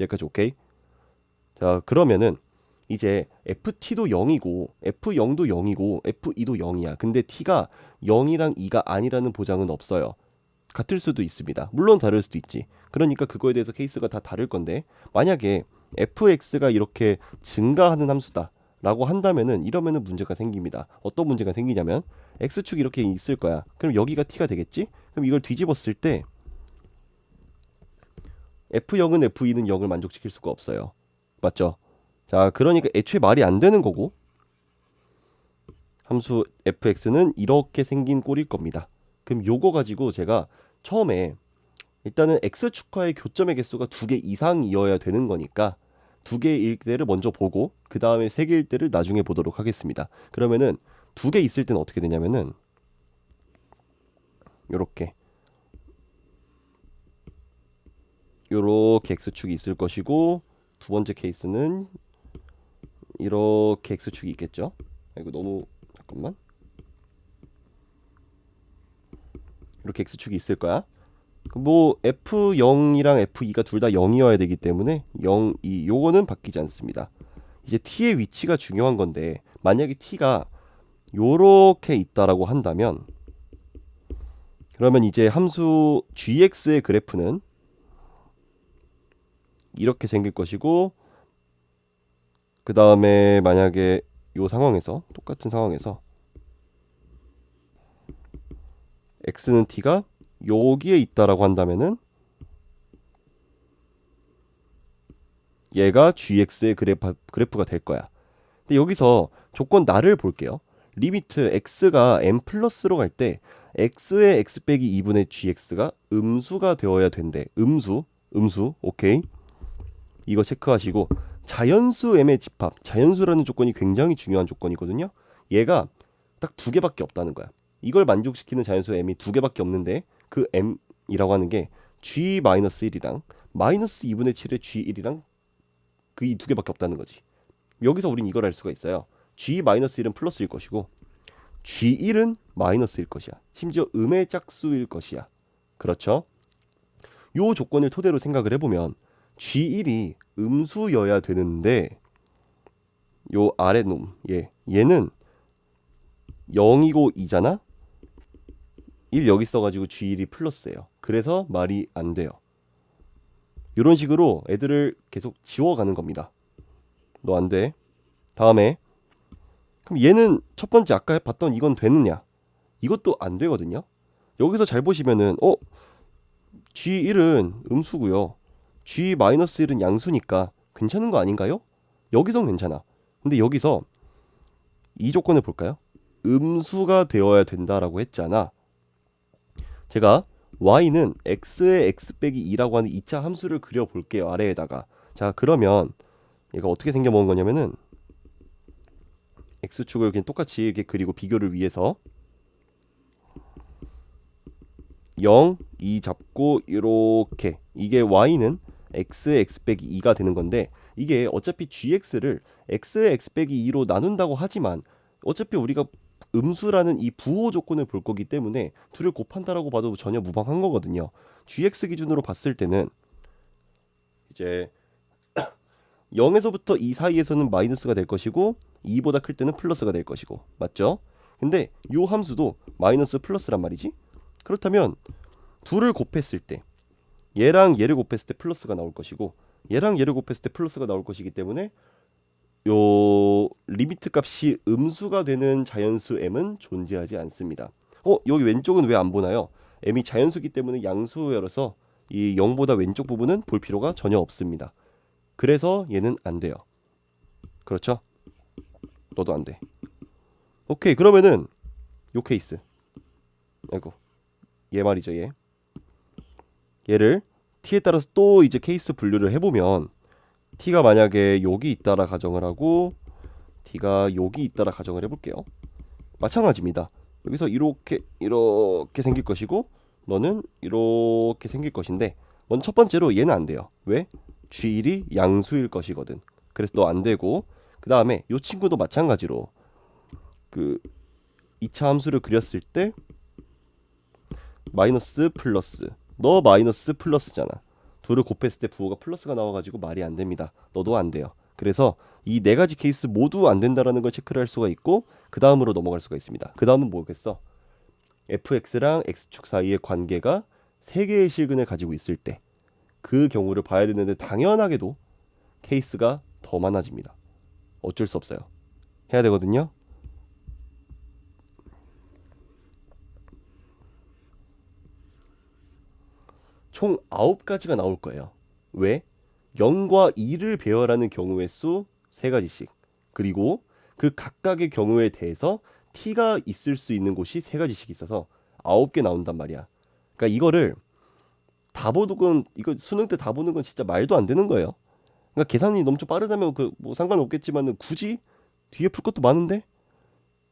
여기까지 오케이? 자, 그러면은 이제 FT도 0이고 F0도 0이고 F2도 0이야. 근데 T가 0이랑 2가 아니라는 보장은 없어요. 같을 수도 있습니다. 물론 다를 수도 있지. 그러니까 그거에 대해서 케이스가 다 다를 건데 만약에 fx가 이렇게 증가하는 함수다 라고 한다면은 이러면은 문제가 생깁니다. 어떤 문제가 생기냐면 x축이 이렇게 있을 거야. 그럼 여기가 t가 되겠지? 그럼 이걸 뒤집었을 때 f0은 f2는 0을 만족시킬 수가 없어요. 맞죠? 자, 그러니까 애초에 말이 안 되는 거고 함수 fx는 이렇게 생긴 꼴일 겁니다. 그럼 요거 가지고 제가 처음에 일단은 x축과의 교점의 개수가 2개 이상이어야 되는 거니까 2개일 때를 먼저 보고 그 다음에 3개일 때를 나중에 보도록 하겠습니다. 그러면은 2개 있을 때는 어떻게 되냐면은 요렇게 x축이 있을 것이고 두 번째 케이스는 이렇게 x축이 있겠죠. 이거 너무 잠깐만 이렇게 x축이 있을 거야. 뭐 F0이랑 F2가 둘 다 0이어야 되기 때문에 0, 2 요거는 바뀌지 않습니다. 이제 T의 위치가 중요한 건데 만약에 T가 요렇게 있다라고 한다면 그러면 이제 함수 gx의 그래프는 이렇게 생길 것이고 그 다음에 만약에 요 상황에서 똑같은 상황에서 x는 t가 여기에 있다라고 한다면은 얘가 gx의 그래프가 될 거야. 근데 여기서 조건 나를 볼게요. 리미트 x가 m 플러스로 갈 때 x의 x 빼기 2분의 gx가 음수가 되어야 된대. 음수 오케이. 이거 체크하시고 자연수 m의 집합, 자연수라는 조건이 굉장히 중요한 조건이거든요. 얘가 딱 두 개밖에 없다는 거야. 이걸 만족시키는 자연수 m이 두 개밖에 없는데 그 m이라고 하는 게 g-1이랑 마이너스 2분의 7의 g1이랑 그 이 두 개밖에 없다는 거지. 여기서 우린 이걸 알 수가 있어요. g-1은 플러스일 것이고 g1은 마이너스일 것이야. 심지어 음의 짝수일 것이야. 그렇죠? 요 조건을 토대로 생각을 해보면 g1이 음수여야 되는데 요 아래 놈 얘는 0이고 2잖아. 1 여기 써가지고 g1이 플러스예요. 그래서 말이 안 돼요. 이런 식으로 애들을 계속 지워가는 겁니다. 너 안 돼. 다음에 그럼 얘는 첫 번째 아까 봤던 이건 되느냐? 이것도 안 되거든요. 여기서 잘 보시면은 G1은 음수고요. G-1은 양수니까 괜찮은 거 아닌가요? 여기선 괜찮아. 근데 여기서 이 조건을 볼까요? 음수가 되어야 된다라고 했잖아. 제가 y는 x의 x 빼기 2라고 하는 2차 함수를 그려볼게요. 아래에다가. 자, 그러면 얘가 어떻게 생겨먹은 거냐면은 x축을 그냥 똑같이 이렇게 그리고 비교를 위해서 0, 2 잡고 이렇게 이게 y는 x의 x 빼기 2가 되는 건데 이게 어차피 gx를 x의 x 빼기 2로 나눈다고 하지만 어차피 우리가 음수라는 이 부호 조건을 볼 거기 때문에 둘을 곱한다라고 봐도 전혀 무방한 거거든요. gx 기준으로 봤을 때는 이제 0에서부터 2 사이에서는 마이너스가 될 것이고 2보다 클 때는 플러스가 될 것이고 맞죠? 근데 요 함수도 마이너스 플러스란 말이지. 그렇다면 둘을 곱했을 때 얘랑 얘를 곱했을 때 플러스가 나올 것이고 얘랑 얘를 곱했을 때 플러스가 나올 것이기 때문에 요 리미트 값이 음수가 되는 자연수 m은 존재하지 않습니다. 여기 왼쪽은 왜 안 보나요? m이 자연수기 때문에 양수여서 이 0보다 왼쪽 부분은 볼 필요가 전혀 없습니다. 그래서 얘는 안 돼요. 그렇죠? 너도 안 돼. 오케이, 그러면은 요 케이스. 아이고, 얘 말이죠, 얘를 t에 따라서 또 이제 케이스 분류를 해보면 t가 만약에 여기 있다라 가정을 하고 t가 여기 있다라 가정을 해볼게요. 마찬가지입니다. 여기서 이렇게 생길 것이고 너는 이렇게 생길 것인데 먼저 첫 번째로 얘는 안 돼요. 왜? g1이 양수일 것이거든. 그래서 너 안 되고 그 다음에 이 친구도 마찬가지로 그 2차 함수를 그렸을 때 마이너스 플러스 너 마이너스 플러스잖아. 둘을 곱했을 때 부호가 플러스가 나와가지고 말이 안 됩니다. 너도 안 돼요. 그래서 이 네 가지 케이스 모두 안 된다라는 걸 체크를 할 수가 있고 그 다음으로 넘어갈 수가 있습니다. 그 다음은 뭐겠어? fx랑 x축 사이의 관계가 세 개의 실근을 가지고 있을 때 그 경우를 봐야 되는데 당연하게도 케이스가 더 많아집니다. 어쩔 수 없어요. 해야 되거든요. 총 9가지가 나올 거예요. 왜? 0과 2를 배열하는 경우의 수 3가지씩. 그리고 그 각각의 경우에 대해서 t가 있을 수 있는 곳이 3가지씩 있어서 9개 나온단 말이야. 그러니까 이거를 다 보는 건 이거 수능 때 다 보는 건 진짜 말도 안 되는 거예요. 그러니까 계산이 너무 좀 빠르다면 그 뭐 상관없겠지만은 굳이 뒤에 풀 것도 많은데.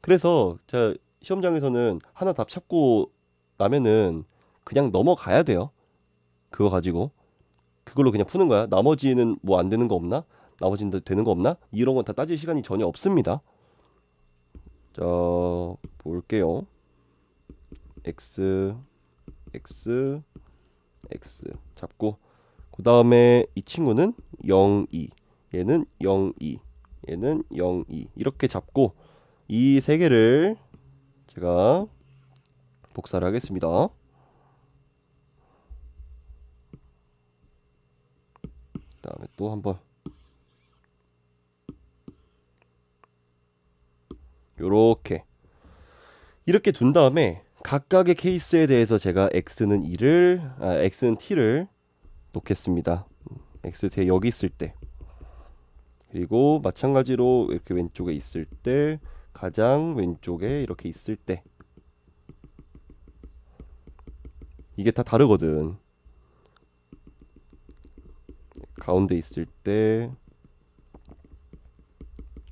그래서 제가 시험장에서는 하나 답 찾고 나면은 그냥 넘어가야 돼요. 그거 가지고 그걸로 그냥 푸는 거야. 나머지는 뭐 안 되는 거 없나? 나머지는 되는 거 없나? 이런 건 다 따질 시간이 전혀 없습니다. 자, 볼게요. x 잡고 그 다음에 이 친구는 0, 2 얘는 0, 2 얘는 0, 2 이렇게 잡고 이 세 개를 제가 복사를 하겠습니다. 그 다음에 또 한번 요렇게 이렇게 둔 다음에 각각의 케이스에 대해서 제가 x는 t를 놓겠습니다. x 뒤에 여기 있을 때 그리고 마찬가지로 이렇게 왼쪽에 있을 때, 가장 왼쪽에 이렇게 있을 때, 이게 다 다르거든. 가운데 있을 때,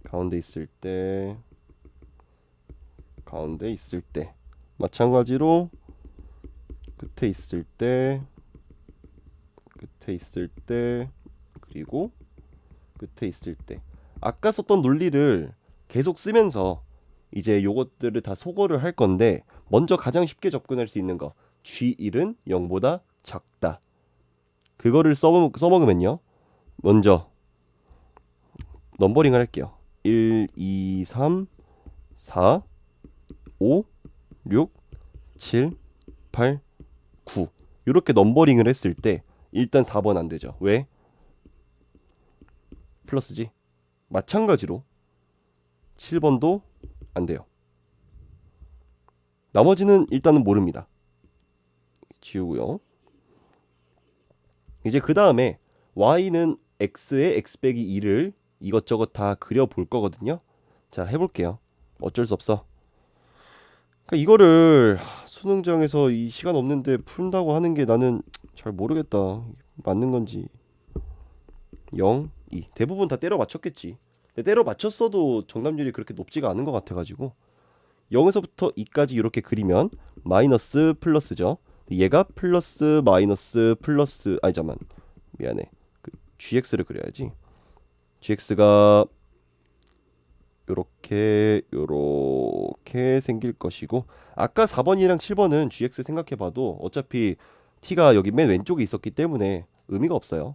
가운데 있을 때, 가운데 있을 때, 마찬가지로 끝에 있을 때, 끝에 있을 때, 그리고 끝에 있을 때. 아까 썼던 논리를 계속 쓰면서 이제 요것들을 다 소거를 할 건데, 먼저 가장 쉽게 접근할 수 있는 거, G1은 0보다 작다. 그거를 써먹으면요, 먼저 넘버링을 할게요. 1, 2, 3, 4, 5, 6, 7, 8, 9 이렇게 넘버링을 했을 때 일단 4번 안 되죠. 왜? 플러스지. 마찬가지로 7번도 안 돼요. 나머지는 일단은 모릅니다. 지우고요. 이제 그 다음에 y는 x에 x 빼기 2를 이것저것 다 그려볼 거거든요. 자, 해볼게요. 어쩔 수 없어. 그러니까 이거를 수능장에서 이 시간 없는데 푼다고 하는 게 나는 잘 모르겠다. 맞는 건지. 0, 2 대부분 다 때려 맞췄겠지. 근데 때려 맞췄어도 정답률이 그렇게 높지가 않은 것 같아가지고 0에서부터 2까지 이렇게 그리면 마이너스 플러스죠. 얘가 플러스 마이너스 플러스, 아니 잠만, 미안해. 그 gx를 그려야지. gx가 요렇게 생길 것이고, 아까 4번이랑 7번은 gx 생각해봐도 어차피 t가 여기 맨 왼쪽에 있었기 때문에 의미가 없어요.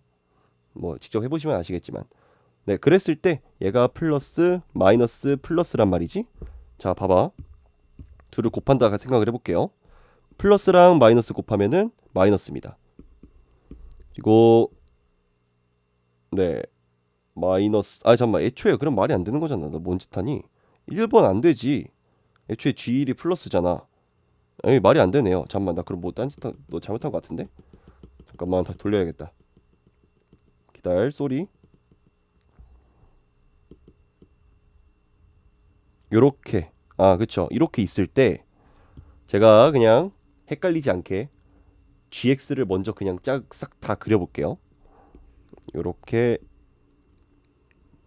뭐 직접 해보시면 아시겠지만, 네, 그랬을 때 얘가 플러스 마이너스 플러스란 말이지. 자, 봐봐. 둘을 곱한다 생각을 해볼게요. 플러스랑 마이너스 곱하면은 마이너스입니다. 그리고 네, 마이너스, 아 잠만, 애초에 그럼 말이 안 되는 거잖아. 너 뭔 짓 하니? 1번 안 되지. 애초에 G1이 플러스잖아. 아니, 말이 안 되네요. 잠만, 나 그럼 뭐 딴짓 너 잘못한 거 같은데? 잠깐만, 다시 돌려야겠다. 기다려, 쏘리. 요렇게, 아 그쵸, 이렇게 있을 때 제가 그냥 헷갈리지 않게 GX를 먼저 그냥 싹 다 그려볼게요. 요렇게,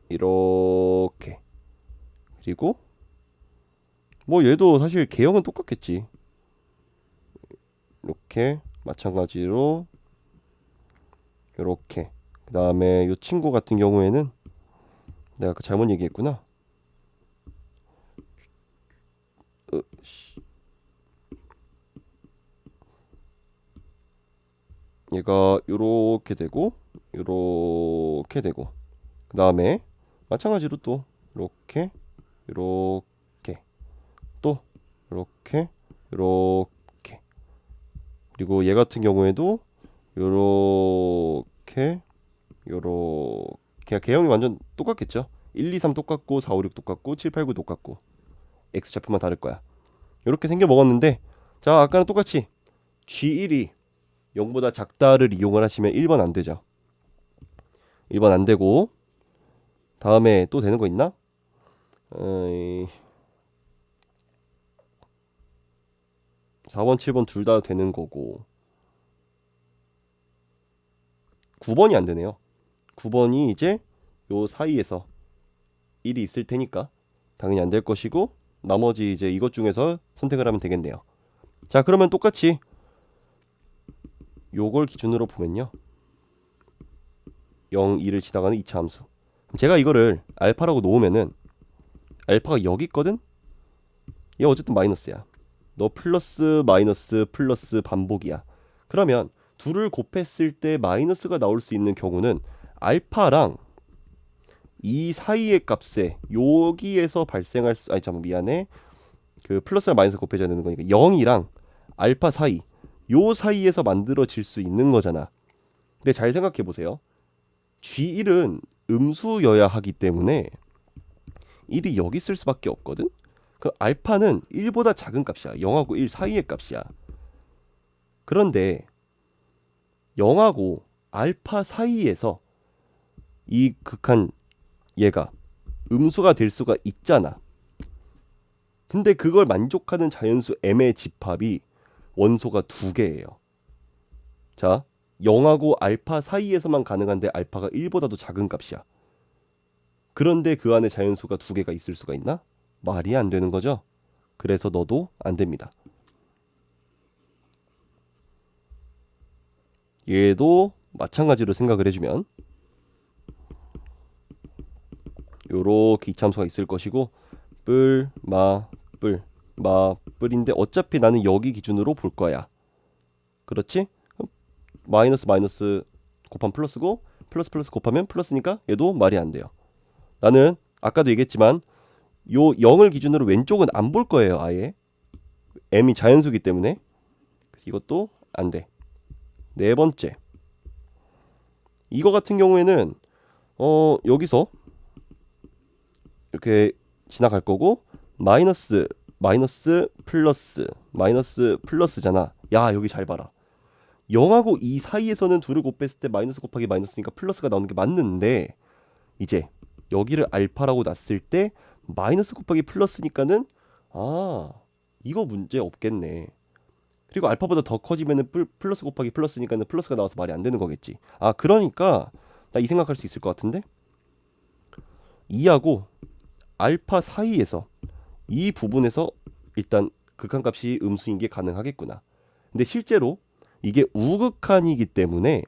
이렇게. 그리고 뭐 얘도 사실 개형은 똑같겠지. 이렇게 마찬가지로 이렇게. 그 다음에 이 친구 같은 경우에는 내가 아까 잘못 얘기했구나. 얘가 요렇게 되고 요렇게 되고, 그 다음에 마찬가지로 또 이렇게, 요렇게, 또 요렇게, 요렇게. 그리고 얘 같은 경우에도 요렇게, 요렇게. 개형이 완전 똑같겠죠. 1, 2, 3 똑같고 4, 5, 6 똑같고 7, 8, 9 똑같고 x 좌표만 다를 거야. 이렇게 생겨 먹었는데, 자, 아까는 똑같이 G1이 0보다 작다를 이용을 하시면 1번 안 되죠. 1번 안 되고, 다음에 또 되는 거 있나? 4번, 7번 둘 다 되는 거고, 9번이 안 되네요. 9번이 이제 요 사이에서 1이 있을 테니까 당연히 안 될 것이고, 나머지 이제 이것 중에서 선택을 하면 되겠네요. 자, 그러면 똑같이 요걸 기준으로 보면요, 0, 2를 지나가는 2차 함수. 제가 이거를 알파라고 놓으면은 알파가 여기 있거든? 얘 어쨌든 마이너스야. 너 플러스 마이너스 플러스 반복이야. 그러면 둘을 곱했을 때 마이너스가 나올 수 있는 경우는 알파랑 이 사이의 값에 여기에서 발생할 수, 아니 잠깐 미안해. 그 플러스랑 마이너스 곱해져야 되는 거니까 0이랑 알파 사이, 요 사이에서 만들어질 수 있는 거잖아. 근데 잘 생각해 보세요. G1은 음수여야 하기 때문에 1이 여기 있을 수밖에 없거든. 그 알파는 1보다 작은 값이야. 0하고 1 사이의 값이야. 그런데 0하고 알파 사이에서 이 극한 얘가 음수가 될 수가 있잖아. 근데 그걸 만족하는 자연수 m의 집합이 원소가 두 개예요. 자, 0하고 알파 사이에서만 가능한데 알파가 1보다도 작은 값이야. 그런데 그 안에 자연수가 두 개가 있을 수가 있나? 말이 안 되는 거죠. 그래서 너도 안 됩니다. 얘도 마찬가지로 생각을 해주면 요렇게 이차함수가 있을 것이고 마뿔인데 어차피 나는 여기 기준으로 볼 거야. 그렇지? 마이너스 마이너스 곱하면 플러스고 플러스 플러스 곱하면 플러스니까 얘도 말이 안 돼요. 나는 아까도 얘기했지만 요 0을 기준으로 왼쪽은 안 볼 거예요. 아예 m이 자연수기 때문에. 그래서 이것도 안 돼. 네 번째, 이거 같은 경우에는 여기서 이렇게 지나갈 거고 마이너스 플러스잖아. 야, 여기 잘 봐라. 0하고 2 사이에서는 둘을 곱했을 때 마이너스 곱하기 마이너스니까 플러스가 나오는 게 맞는데 이제 여기를 알파라고 놨을 때 마이너스 곱하기 플러스니까는 이거 문제 없겠네. 그리고 알파보다 더 커지면은 플러스 곱하기 플러스니까는 플러스가 나와서 말이 안 되는 거겠지. 그러니까 나 이 생각할 수 있을 것 같은데 2하고 알파 사이에서 이 부분에서 일단 극한값이 음수인 게 가능하겠구나. 근데 실제로 이게 우극한이기 때문에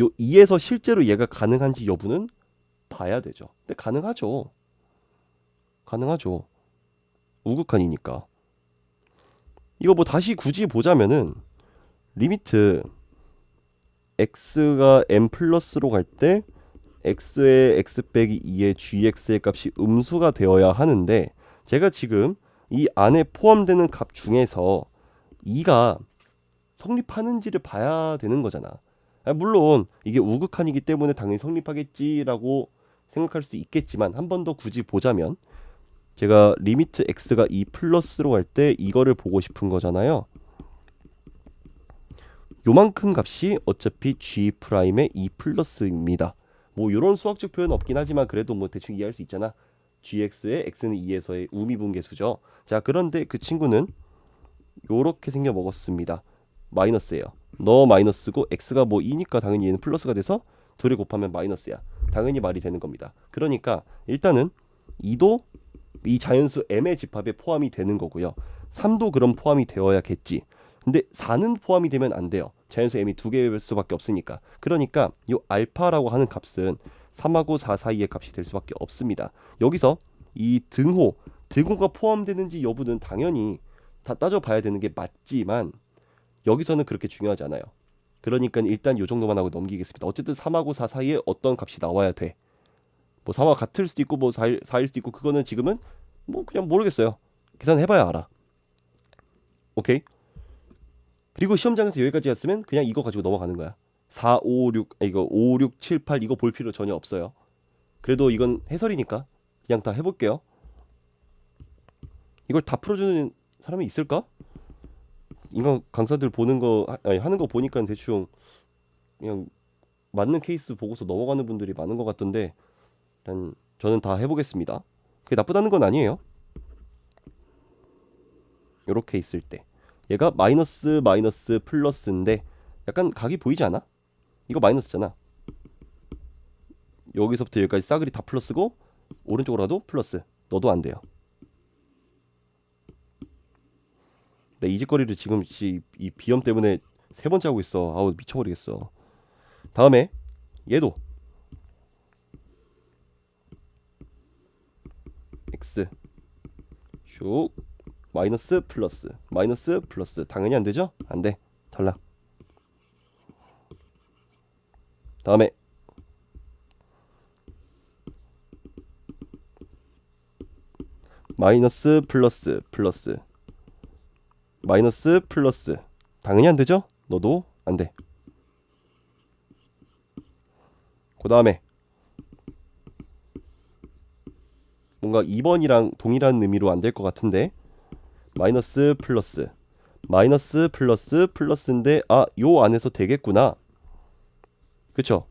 요 2에서 실제로 얘가 가능한지 여부는 봐야 되죠. 근데 가능하죠. 우극한이니까. 이거 뭐 다시 굳이 보자면은 리미트 x가 m 플러스로 갈 때 x의 x 빼기 2의 gx의 값이 음수가 되어야 하는데 제가 지금 이 안에 포함되는 값 중에서 2가 성립하는지를 봐야 되는 거잖아. 물론 이게 우극한이기 때문에 당연히 성립하겠지라고 생각할 수도 있겠지만 한 번 더 굳이 보자면 제가 리미트 x가 2 플러스로 갈 때 이거를 보고 싶은 거잖아요. 요만큼 값이 어차피 g'의 2 플러스입니다. 뭐 이런 수학적 표현 없긴 하지만 그래도 뭐 대충 이해할 수 있잖아. gx의 x는 2에서의 우미분계수죠. 자, 그런데 그 친구는 요렇게 생겨 먹었습니다. 마이너스예요. 너 마이너스고 x가 뭐 2니까 당연히 얘는 플러스가 돼서 둘을 곱하면 마이너스야. 당연히 말이 되는 겁니다. 그러니까 일단은 2도 이 자연수 m의 집합에 포함이 되는 거고요. 3도 그럼 포함이 되어야겠지. 근데 4는 포함이 되면 안 돼요. 자연수 m이 두 개일 수밖에 없으니까. 그러니까 이 알파라고 하는 값은 3하고 4 사이의 값이 될 수밖에 없습니다. 여기서 이 등호가 포함되는지 여부는 당연히 다 따져봐야 되는 게 맞지만 여기서는 그렇게 중요하지 않아요. 그러니까 일단 이 정도만 하고 넘기겠습니다. 어쨌든 3하고 4 사이에 어떤 값이 나와야 돼. 뭐 3와 같을 수도 있고 뭐 4일 수도 있고 그거는 지금은 뭐 그냥 모르겠어요. 계산해봐야 알아. 오케이? 그리고 시험장에서 여기까지 했으면 그냥 이거 가지고 넘어가는 거야. 4, 5, 6 이거 5, 6, 7, 8 이거 볼 필요 전혀 없어요. 그래도 이건 해설이니까 그냥 다 해볼게요. 이걸 다 풀어주는 사람이 있을까? 인간 강사들 보는 거 하는 거 보니까 대충 그냥 맞는 케이스 보고서 넘어가는 분들이 많은 것 같던데 일단 저는 다 해보겠습니다. 그게 나쁘다는 건 아니에요. 이렇게 있을 때 얘가 마이너스 플러스인데 약간 각이 보이지 않아? 이거 마이너스잖아. 여기서부터 여기까지 싸그리 다 플러스고 오른쪽으로 가도 플러스. 너도 안 돼요. 내 이 짓거리를 지금 이 비염 때문에 세 번째 하고 있어. 아우 미쳐버리겠어. 다음에 얘도 x 슉 마이너스 플러스 당연히 안 되죠? 안 돼. 탈락. 다음에 마이너스 플러스 마이너스 플러스 당연히 안 되죠? 너도 안 돼. 그 다음에 뭔가 2번이랑 동일한 의미로 안 될 것 같은데 마이너스 플러스 플러스인데 요 안에서 되겠구나. 그쵸?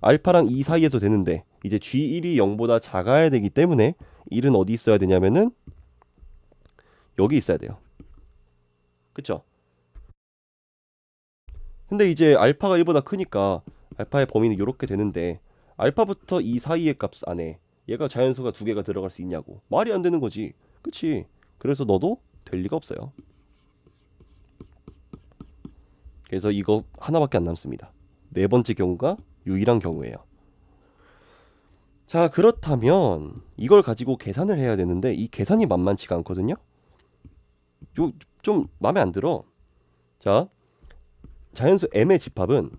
알파랑 2 사이에서 되는데 이제 G1이 0보다 작아야 되기 때문에 1은 어디 있어야 되냐면은 여기 있어야 돼요. 그쵸? 근데 이제 알파가 1보다 크니까 알파의 범위는 이렇게 되는데 알파부터 이 사이의 값 안에 얘가 자연수가 두 개가 들어갈 수 있냐고. 말이 안 되는 거지. 그치? 그래서 너도 될 리가 없어요. 그래서 이거 하나밖에 안 남습니다. 네 번째 경우가 유일한 경우예요. 자, 그렇다면 이걸 가지고 계산을 해야 되는데 이 계산이 만만치가 않거든요. 요 좀 마음에 안 들어. 자, 자연수 m의 집합은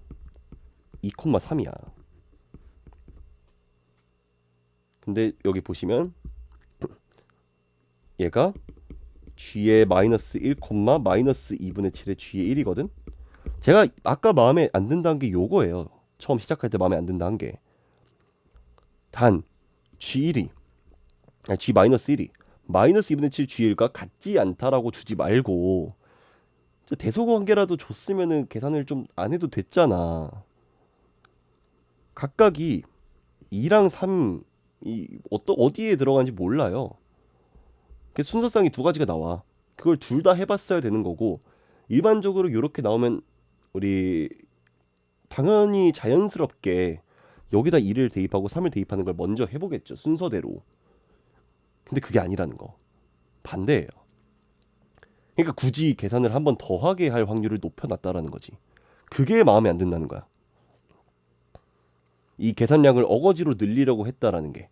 2,3이야. 근데 여기 보시면 얘가 g의 마이너스 1, 마이너스 2분의 7의 g의 1이거든. 제가 아까 마음에 안 든다는 게 요거예요. 처음 시작할 때 마음에 안 든다는 게 단 g1이 아니 g 마이너스 1이 마이너스 2분의 7 g1과 같지 않다라고 주지 말고 대소관계라도 줬으면은 계산을 좀 안 해도 됐잖아. 각각이 2랑 3이 어디에 들어가는지 몰라요. 그 순서상이 두 가지가 나와. 그걸 둘 다 해봤어야 되는 거고 일반적으로 이렇게 나오면 우리 당연히 자연스럽게 여기다 2를 대입하고 3을 대입하는 걸 먼저 해보겠죠. 순서대로. 근데 그게 아니라는 거. 반대예요. 그러니까 굳이 계산을 한 번 더 하게 할 확률을 높여놨다라는 거지. 그게 마음에 안 든다는 거야. 이 계산량을 어거지로 늘리려고 했다라는 게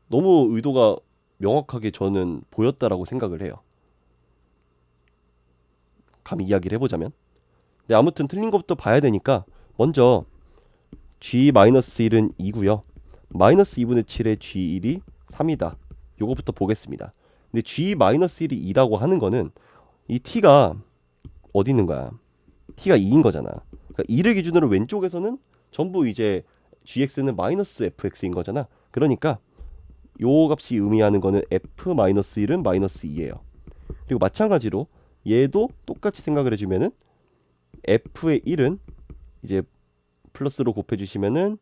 너무 의도가 명확하게 저는 보였다라고 생각을 해요. 감히 이야기를 해보자면. 근데 아무튼 틀린 것부터 봐야 되니까 먼저 G-1은 2고요. 마이너스 2분의 7의 G1이 3이다. 요거부터 보겠습니다. 근데 G-1이 2라고 하는 거는 이 T가 어디 있는 거야? T가 2인 거잖아. 그러니까 2를 기준으로 왼쪽에서는 전부 이제 GX는 마이너스 FX인 거잖아. 그러니까 요 값이 의미하는 거는 F-1은 마이너스 2예요. 그리고 마찬가지로 얘도 똑같이 생각을 해주면은 F의 1은 이제 플러스로 곱해주시면은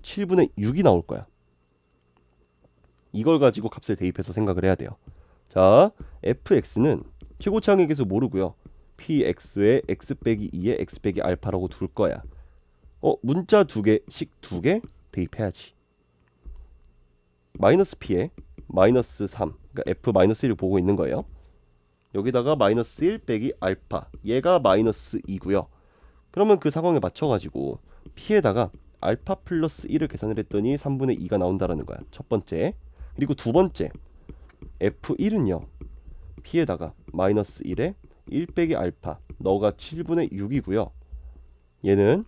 7분의 6이 나올 거야. 이걸 가지고 값을 대입해서 생각을 해야 돼요. 자, fx는 최고차항의 계수 모르고요. px에 x 빼기 2에 x 빼기 알파라고 둘 거야. 문자 두 개씩 두 개 대입해야지. 마이너스 p에 마이너스 3, 그러니까 f 마이너스 1을 보고 있는 거예요. 여기다가 마이너스 1 빼기 알파, 얘가 마이너스 2고요. 그러면 그 상황에 맞춰가지고 p에다가 알파 플러스 1을 계산을 했더니 3분의 2가 나온다라는 거야. 첫 번째. 그리고 두 번째 F1은요. P에다가 마이너스 1에 1 빼기 알파 너가 7분의 6이고요. 얘는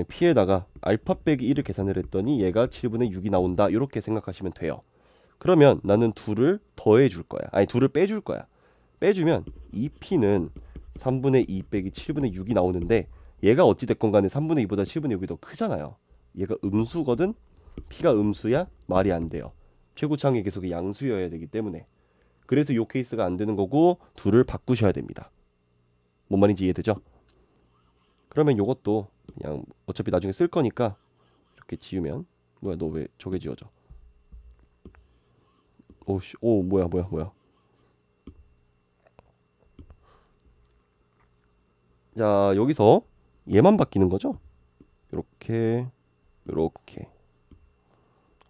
P에다가 알파 빼기 1을 계산을 했더니 얘가 7분의 6이 나온다. 이렇게 생각하시면 돼요. 그러면 나는 둘을 더해 줄 거야. 아니 둘을 빼줄 거야. 빼주면 이 P는 3분의 2 빼기 7분의 6이 나오는데 얘가 어찌됐건 간에 3분의 2보다 7분의 6이 더 크잖아요. 얘가 음수거든. P가 음수야? 말이 안 돼요. 최고차항의 계속이 양수여야 되기 때문에. 그래서 이 케이스가 안 되는 거고 둘을 바꾸셔야 됩니다. 뭔 말인지 이해되죠? 그러면 요것도 그냥 어차피 나중에 쓸 거니까 이렇게 지우면 뭐야 너 왜 저게 지워져? 오씨 오 뭐야. 자 여기서 얘만 바뀌는 거죠? 요렇게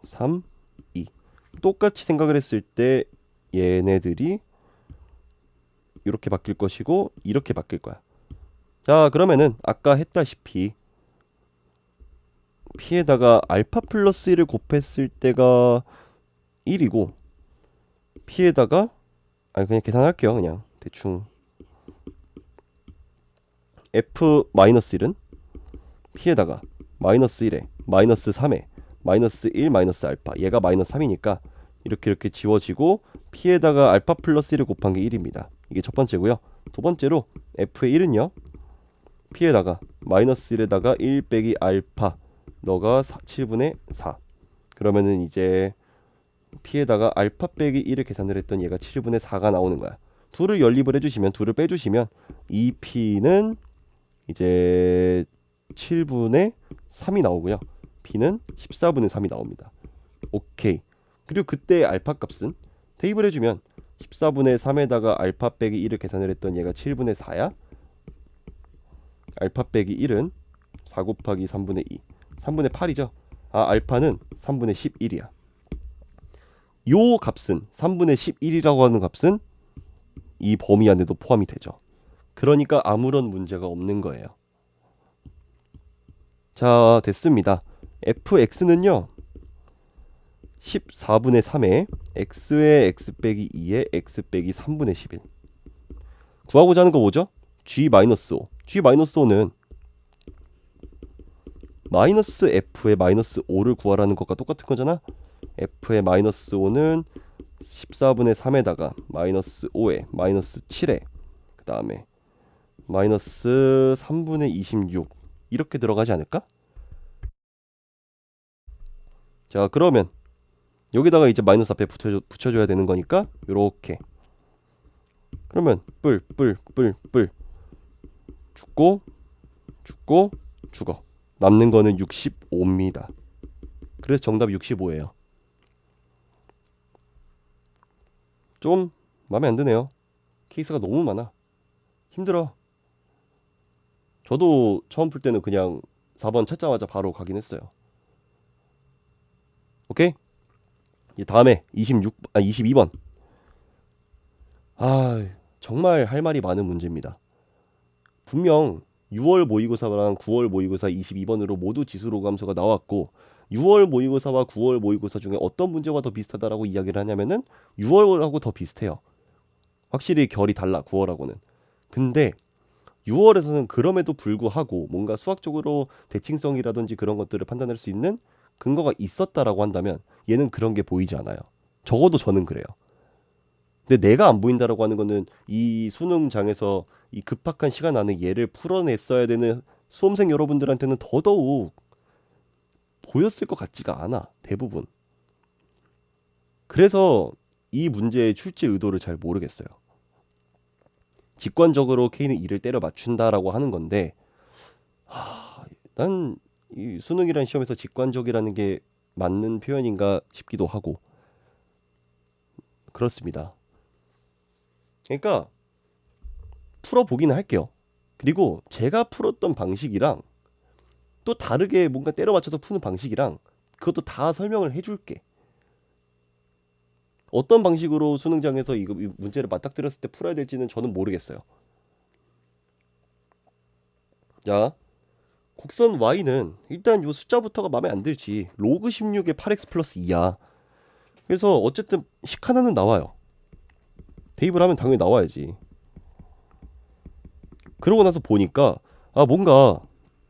3, 2 똑같이 생각을 했을 때 얘네들이 이렇게 바뀔 것이고 이렇게 바뀔 거야. 자 그러면은 아까 했다시피 P에다가 알파 플러스 1을 곱했을 때가 1이고 P에다가 그냥 계산할게요. 그냥 대충 F-1은 P에다가 마이너스 1에 마이너스 3에 마이너스 1 마이너스 알파 얘가 마이너스 3이니까 이렇게 지워지고 P에다가 알파 플러스 1을 곱한 게 1입니다. 이게 첫 번째고요. 두 번째로 F의 1은요. P에다가 마이너스 1에다가 1 빼기 알파 너가 7분의 4 그러면은 이제 P에다가 알파 빼기 1을 계산을 했더니 얘가 7분의 4가 나오는 거야. 둘을 연립을 해주시면 둘을 빼주시면 이 P는 이제 7분의 3이 나오고요. b는 14분의 3이 나옵니다. 오케이. 그리고 그때 알파 값은 대입을 해주면 14분의 3에다가 알파 빼기 1을 계산을 했던 얘가 7분의 4야. 알파 빼기 1은 4 곱하기 3분의 2 3분의 8이죠. 알파는 3분의 11이야. 요 값은 3분의 11이라고 하는 값은 이 범위 안에도 포함이 되죠. 그러니까 아무런 문제가 없는 거예요. 자, 됐습니다. fx는요 14분의 3에 x의 x 빼기 2에 x 빼기 3분의 11 구하고자 하는 거 뭐죠? g-5 g-5는 마이너스 f의 마이너스 5를 구하라는 것과 똑같은 거잖아. f의 마이너스 5는 14분의 3에다가 마이너스 5에 마이너스 7에 그 다음에 마이너스 3분의 26 이렇게 들어가지 않을까? 자, 그러면 여기다가 이제 마이너스 앞에 붙여줘야 되는 거니까 요렇게. 그러면 뿔 죽고 죽어 남는 거는 65입니다. 그래서 정답 65예요. 좀 마음에 안 드네요. 케이스가 너무 많아. 힘들어. 저도 처음 풀 때는 그냥 4번 찾자마자 바로 가긴 했어요. 오케이? 이제 다음에 22번. 정말 할 말이 많은 문제입니다. 분명 6월 모의고사랑 9월 모의고사 22번으로 모두 지수로그 함수가 나왔고 6월 모의고사와 9월 모의고사 중에 어떤 문제와 더 비슷하다라고 이야기를 하냐면은 6월하고 더 비슷해요. 확실히 결이 달라 9월하고는. 근데 6월에서는 그럼에도 불구하고 뭔가 수학적으로 대칭성이라든지 그런 것들을 판단할 수 있는 근거가 있었다라고 한다면 얘는 그런 게 보이지 않아요. 적어도 저는 그래요. 근데 내가 안 보인다라고 하는 거는 이 수능장에서 이 급박한 시간 안에 얘를 풀어냈어야 되는 수험생 여러분들한테는 더더욱 보였을 것 같지가 않아. 대부분. 그래서 이 문제의 출제 의도를 잘 모르겠어요. 직관적으로 K는 2를 때려 맞춘다라고 하는 건데 난 이 수능이라는 시험에서 직관적이라는 게 맞는 표현인가 싶기도 하고 그렇습니다. 그러니까 풀어보기는 할게요. 그리고 제가 풀었던 방식이랑 또 다르게 뭔가 때려 맞춰서 푸는 방식이랑 그것도 다 설명을 해줄게. 어떤 방식으로 수능장에서 이 문제를 맞닥뜨렸을 때 풀어야 될지는 저는 모르겠어요. 자, 곡선 y는 일단 이 숫자부터가 마음에 안 들지. 로그 16에 8x 플러스 2야. 그래서 어쨌든 식 하나는 나와요. 대입을 하면 당연히 나와야지. 그러고 나서 보니까 뭔가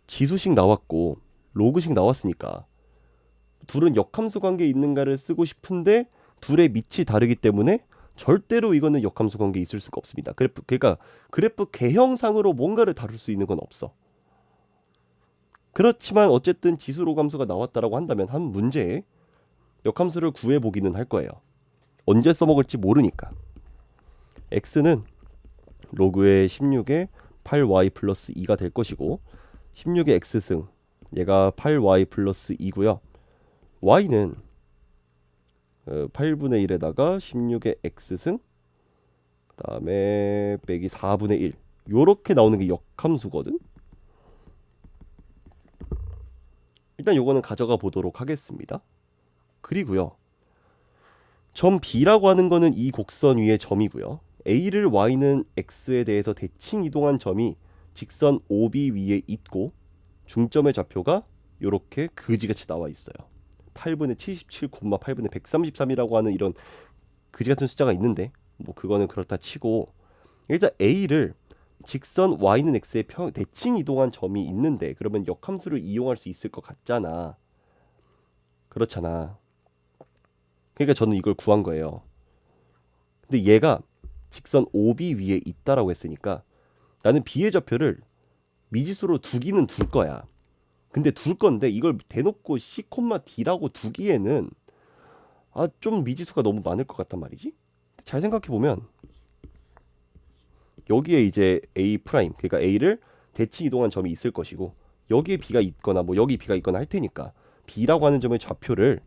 지수식 나왔고 로그식 나왔으니까 둘은 역함수 관계에 있는가를 쓰고 싶은데 둘의 밑이 다르기 때문에 절대로 이거는 역함수 관계에 있을 수가 없습니다. 그러니까 그래프 개형상으로 뭔가를 다룰 수 있는 건 없어. 그렇지만 어쨌든 지수 로감수가 나왔다라고 한다면 한 문제에 역함수를 구해보기는 할 거예요. 언제 써먹을지 모르니까. x는 로그의 16에 8y 플러스 2가 될 것이고 16의 x승 얘가 8y 플러스 2고요. y는 8분의 1에다가 16의 x승 그 다음에 빼기 4분의 1 요렇게 나오는 게 역함수거든. 일단 요거는 가져가 보도록 하겠습니다. 그리고요. 점 B라고 하는 거는 이 곡선 위의 점이고요. A를 Y는 X에 대해서 대칭 이동한 점이 직선 OB 위에 있고 중점의 좌표가 요렇게 그지같이 나와 있어요. 8분의 77, 8분의 133이라고 하는 이런 그지같은 숫자가 있는데 뭐 그거는 그렇다 치고 일단 A를 직선 y는 x의 대칭 이동한 점이 있는데 그러면 역함수를 이용할 수 있을 것 같잖아. 그렇잖아. 그러니까 저는 이걸 구한 거예요. 근데 얘가 직선 OB 위에 있다라고 했으니까 나는 B의 좌표를 미지수로 두기는 둘 거야. 근데 둘 건데 이걸 대놓고 C, D라고 두기에는 좀 미지수가 너무 많을 것 같단 말이지. 잘 생각해 보면 여기에 이제 A 프라임 그러니까 A를 대칭 이동한 점이 있을 것이고 여기에 b가 있거나 뭐 여기 b가 있거나 할 테니까 b라고 하는 점의 좌표를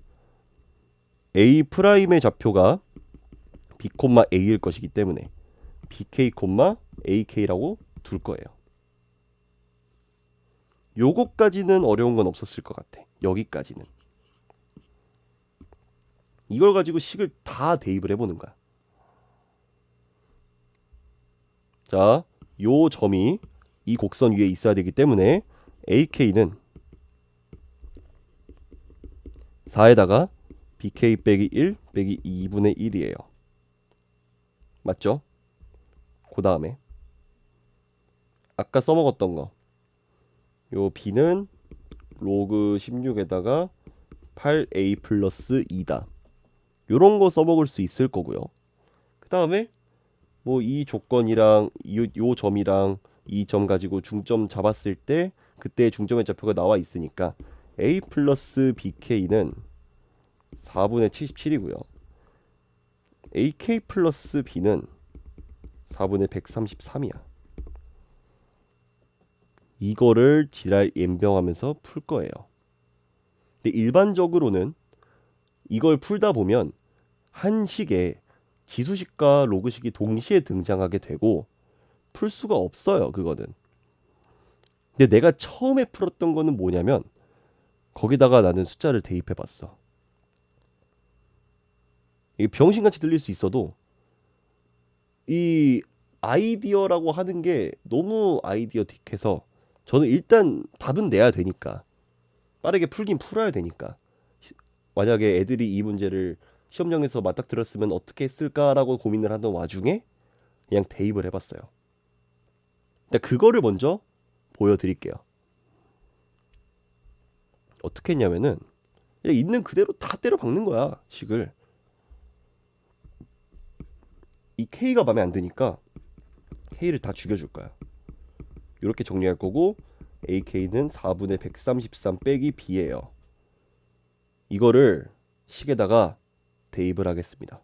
a 프라임의 좌표가 b, a일 것이기 때문에 bk, ak라고 둘 거예요. 요거까지는 어려운 건 없었을 것 같아. 여기까지는. 이걸 가지고 식을 다 대입을 해보는 거야. 자, 요 점이 이 곡선 위에 있어야 되기 때문에 ak는 4에다가 bk 빼기 1 빼기 2분의 1이에요. 맞죠? 그 다음에 아까 써먹었던 거, 요 b는 로그 16에다가 8a 플러스 2다. 요런 거 써먹을 수 있을 거고요. 그 다음에 뭐 이 조건이랑 요 점이랑 이 점 가지고 중점 잡았을 때 그때 중점의 좌표가 나와 있으니까 a 플러스 bk는 4분의 77이고요. ak 플러스 b는 4분의 133이야. 이거를 지랄 연병하면서 풀 거예요. 근데 일반적으로는 이걸 풀다 보면 한 식에 지수식과 로그식이 동시에 등장하게 되고 풀 수가 없어요. 그거는. 근데 내가 처음에 풀었던 거는 뭐냐면 거기다가 나는 숫자를 대입해 봤어. 이게 병신같이 들릴 수 있어도 이 아이디어라고 하는 게 너무 아이디어틱해서 저는 일단 답은 내야 되니까 빠르게 풀긴 풀어야 되니까 만약에 애들이 이 문제를 시험장에서 맞닥뜨렸으면 어떻게 했을까라고 고민을 하던 와중에 그냥 대입을 해봤어요. 근데 그거를 먼저 보여드릴게요. 어떻게 했냐면은 그냥 있는 그대로 다 때려 박는 거야. 식을. 이 K가 마음에 안 드니까 K를 다 죽여줄 거야. 이렇게 정리할 거고 AK는 4분의 133 빼기 B예요. 이거를 식에다가 대입을 하겠습니다.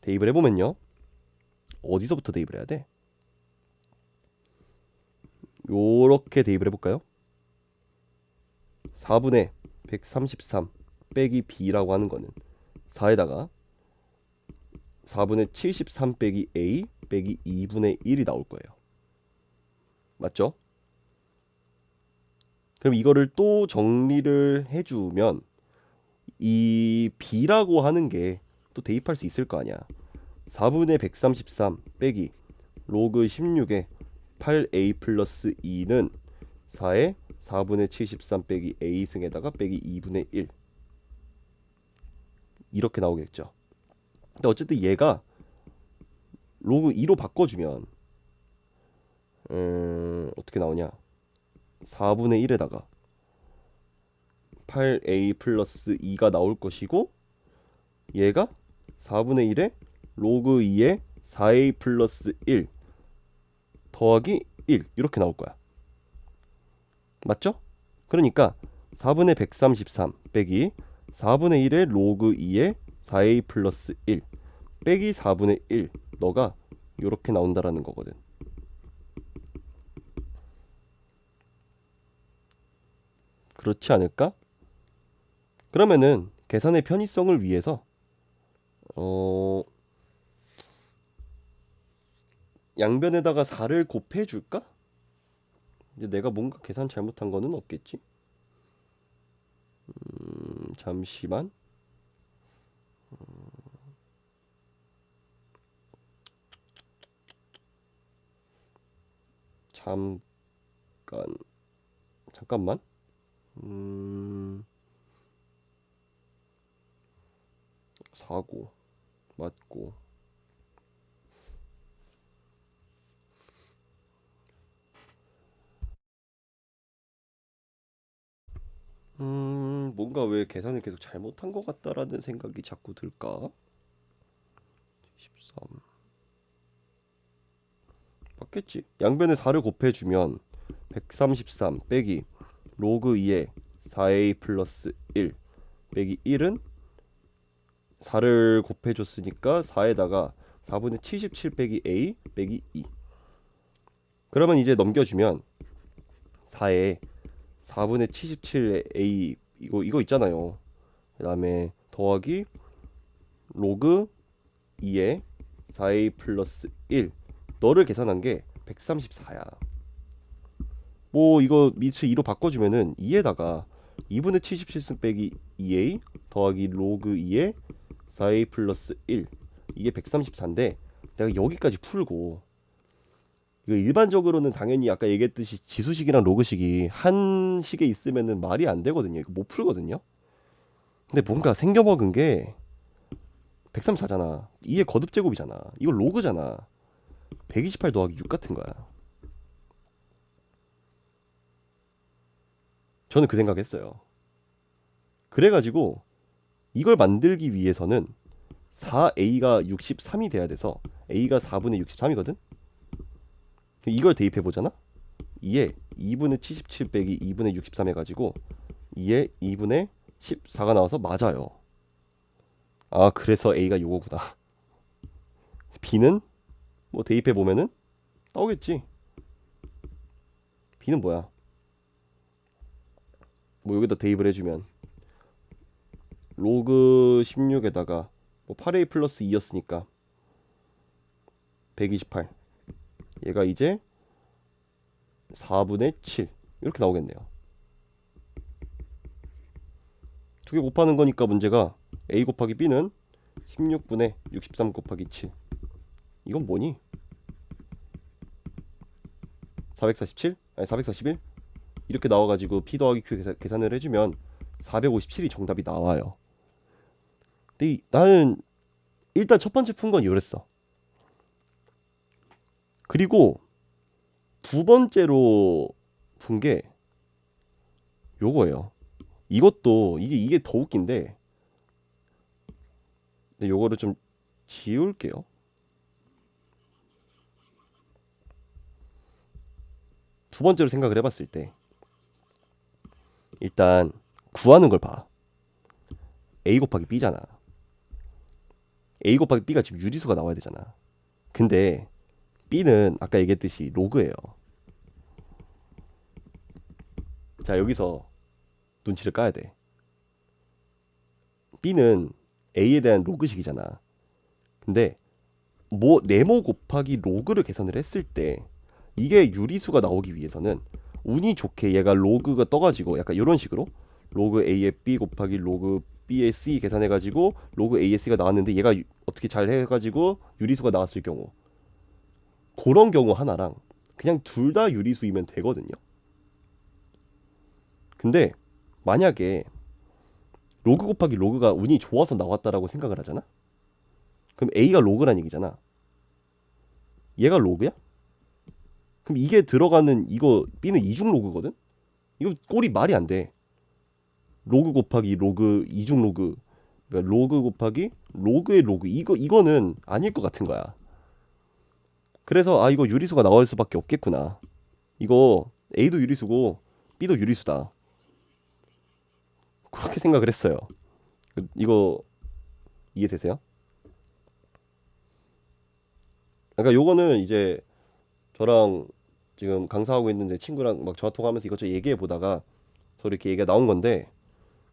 대입을 해보면요. 어디서부터 대입을 해야 돼? 요렇게 대입을 해볼까요? 4분의 133 빼기 B라고 하는 거는 4에다가 4분의 73 빼기 A 빼기 2분의 1이 나올 거예요. 맞죠? 그럼 이거를 또 정리를 해주면 이 B라고 하는 게 또 대입할 수 있을 거 아니야. 4분의 133 빼기 로그 16에 8A 플러스 2는 4에 4분의 73 빼기 A승에다가 빼기 2분의 1 이렇게 나오겠죠. 근데 어쨌든 얘가 로그 2로 바꿔주면 어떻게 나오냐. 4분의 1에다가 8A 플러스 2가 나올 것이고 얘가 4분의 1에 로그 2에 4A 플러스 1 더하기 1 이렇게 나올 거야. 맞죠? 그러니까 4분의 133 빼기 4분의 1의 로그 2에 4A 플러스 1 빼기 4분의 1 너가 이렇게 나온다라는 거거든. 그렇지 않을까? 그러면은 계산의 편의성을 위해서 양변에다가 4를 곱해 줄까? 이제 내가 뭔가 계산 잘못한 거는 없겠지? 잠시만. 잠깐만. 사고 맞고 뭔가 왜 계산을 계속 잘못한 것 같다라는 생각이 자꾸 들까? 13 맞겠지? 양변에 4를 곱해주면 133 빼기 로그 2에 4a 플러스 1 빼기 1은 4를 곱해줬으니까 4에다가 4분의 77 빼기 a 빼기 2 그러면 이제 넘겨주면 4에 4분의 77a 이거 있잖아요. 그 다음에 더하기 로그 2에 4a 플러스 1 너를 계산한 게 134야. 뭐 이거 밑을 2로 바꿔주면은 2에다가 2분의 77승 빼기 2a 더하기 로그 2에 4a 플러스 1 이게 134인데 내가 여기까지 풀고 이거 일반적으로는 당연히 아까 얘기했듯이 지수식이랑 로그식이 한 식에 있으면은 말이 안 되거든요. 이거 못 풀거든요. 근데 뭔가 생겨먹은 게 134잖아. 이게 거듭 제곱이잖아. 이거 로그잖아. 128 더하기 6 같은 거야. 저는 그 생각했어요. 그래가지고 이걸 만들기 위해서는 4a가 63이 돼야 돼서 a가 4분의 63이거든. 이걸 대입해 보잖아. 2에 2분의 77 빼기 2분의 63 해가지고 2에 2분의 14가 나와서 맞아요. 아 그래서 a가 요거구나. b는 뭐 대입해 보면은 나오겠지. b는 뭐야? 뭐 여기다 대입을 해주면 로그 16에다가 뭐 8a 플러스 2였으니까 128 얘가 이제 4분의 7 이렇게 나오겠네요. 두 개 곱하는 거니까 문제가 a 곱하기 b는 16분의 63 곱하기 7 이건 뭐니? 447? 아니 441? 이렇게 나와가지고 p 더하기 q 계산을 해주면 457이 정답이 나와요. 근데 나는 일단 첫 번째 푼 건 이랬어. 그리고 두 번째로 푼 게 요거예요. 이것도 이게 더 웃긴데 근데 요거를 좀 지울게요. 두 번째로 생각을 해봤을 때 일단 구하는 걸 봐. a 곱하기 b잖아. a 곱하기 b가 지금 유리수가 나와야 되잖아. 근데 b는 아까 얘기했듯이 로그예요. 자 여기서 눈치를 까야 돼. b는 a에 대한 로그식이잖아. 근데 뭐 네모 곱하기 로그를 계산을 했을 때 이게 유리수가 나오기 위해서는 운이 좋게 얘가 로그가 떠가지고 약간 이런 식으로 로그 a의 b 곱하기 로그 b의 c 계산해가지고 로그 a의 c가 나왔는데 얘가 어떻게 잘 해가지고 유리수가 나왔을 경우 그런 경우 하나랑 그냥 둘 다 유리수이면 되거든요. 근데 만약에 로그 곱하기 로그가 운이 좋아서 나왔다라고 생각을 하잖아. 그럼 a가 로그란 얘기잖아. 얘가 로그야? 그럼 이게 들어가는 이거 b는 이중 로그거든? 이거 꼴이 말이 안 돼. 로그 곱하기 로그 이중 로그 그러니까 로그 곱하기 로그의 로그 이거는 아닐 것 같은 거야. 그래서 아 이거 유리수가 나올 수밖에 없겠구나. 이거 A도 유리수고 B도 유리수다. 그렇게 생각을 했어요. 이거 이해되세요? 그러니까 요거는 이제 저랑 지금 강사하고 있는데 친구랑 막 전화 통화하면서 이것저것 얘기해 보다가 서로 이렇게 얘기가 나온 건데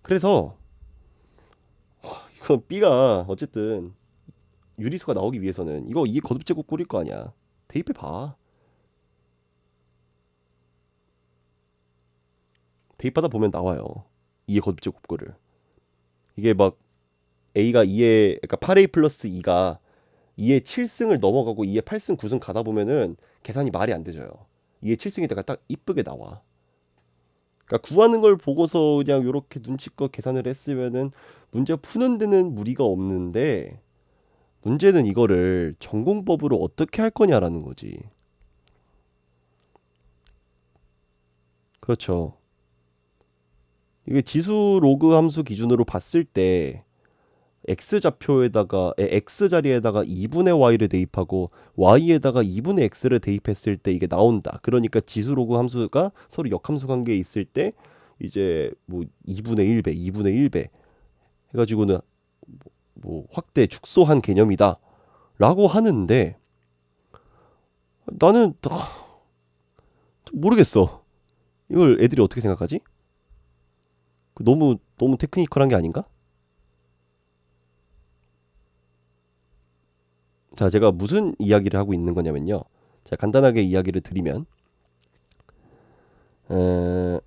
그래서 이거 B가 어쨌든 유리수가 나오기 위해서는 이게 거듭제곱 꼴일 거 아니야. 대입해 봐. 대입하다 보면 나와요. 이게 거듭제곱 꼴을. 이게 막 A가 2에 그러니까 8A 플러스 2가 2에 7승을 넘어가고 2에 8승 9승 가다 보면은 계산이 말이 안 되져요. 2에 7승에다가 딱 이쁘게 나와. 그러니까 구하는 걸 보고서 그냥 이렇게 눈치껏 계산을 했으면은 문제 푸는 데는 무리가 없는데 문제는 이거를 전공법으로 어떻게 할 거냐라는 거지. 그렇죠. 이게 지수 로그 함수 기준으로 봤을 때 x 좌표에다가 x 자리에다가 2분의 y를 대입하고 y에다가 2분의 x를 대입했을 때 이게 나온다. 그러니까 지수 로그 함수가 서로 역함수 관계에 있을 때 이제 뭐 2분의 1배, 2분의 1배 해가지고는 뭐 확대 축소한 개념이다라고 하는데 나는 모르겠어. 이걸 애들이 어떻게 생각하지? 너무 테크니컬한 게 아닌가? 자, 제가 무슨 이야기를 하고 있는 거냐면요. 자, 간단하게 이야기를 드리면 에,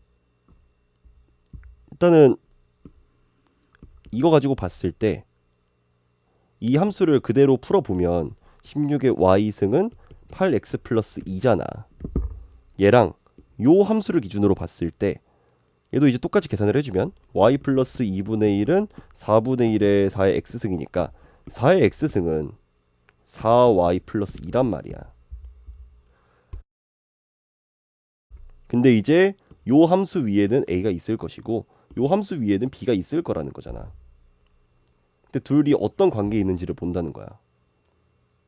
일단은 이거 가지고 봤을 때 이 함수를 그대로 풀어보면 16의 y승은 8x 플러스 2잖아. 얘랑 요 함수를 기준으로 봤을 때 얘도 이제 똑같이 계산을 해주면 y 플러스 2분의 1은 4분의 1의 4의 x승이니까 4의 x승은 4y 플러스 2란 말이야. 근데 이제 요 함수 위에는 a가 있을 것이고 요 함수 위에는 b가 있을 거라는 거잖아. 근데 둘이 어떤 관계에 있는지를 본다는 거야.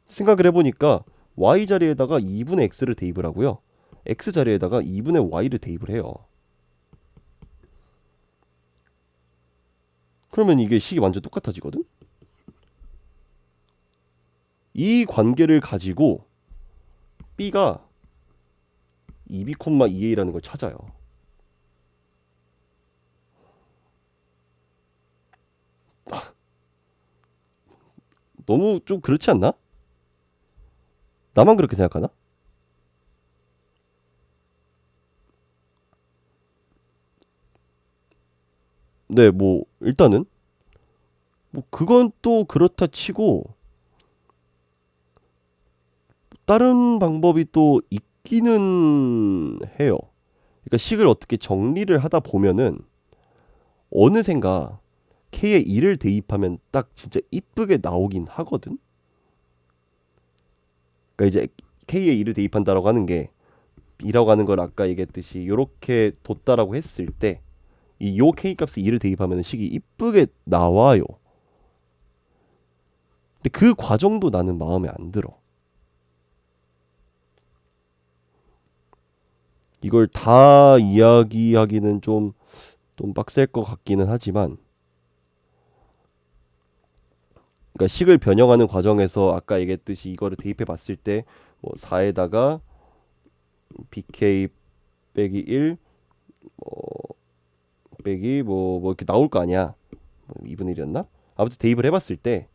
생각을 해보니까 y 자리에다가 2분의 x를 대입을 하고요. x 자리에다가 2분의 y를 대입을 해요. 그러면 이게 식이 완전 똑같아지거든? 이 관계를 가지고 b가 2b, 2a라는 걸 찾아요. 너무 좀 그렇지 않나? 나만 그렇게 생각하나? 네, 뭐 일단은 뭐 그건 또 그렇다 치고 다른 방법이 또 있기는 해요. 그러니까 식을 어떻게 정리를 하다 보면은 어느샌가 k에 2를 대입하면 딱 진짜 이쁘게 나오긴 하거든. 그러니까 이제 k에 2를 대입한다라고 하는 게 2라고 하는 걸 아까 얘기했듯이 이렇게 뒀다라고 했을 때 이 요 k 값에 2를 대입하면 식이 이쁘게 나와요. 근데 그 과정도 나는 마음에 안 들어. 이걸 다 이야기하기는 좀 빡셀 것 같기는 하지만, 그러니까 식을 변형하는 과정에서 아까 얘기했듯이 이거를 대입해 봤을 때 뭐 4에다가 bk 빼기 1 빼기 뭐 이렇게 나올 거 아니야. 뭐 2분의 1이었나? 아무튼 대입을 해봤을 때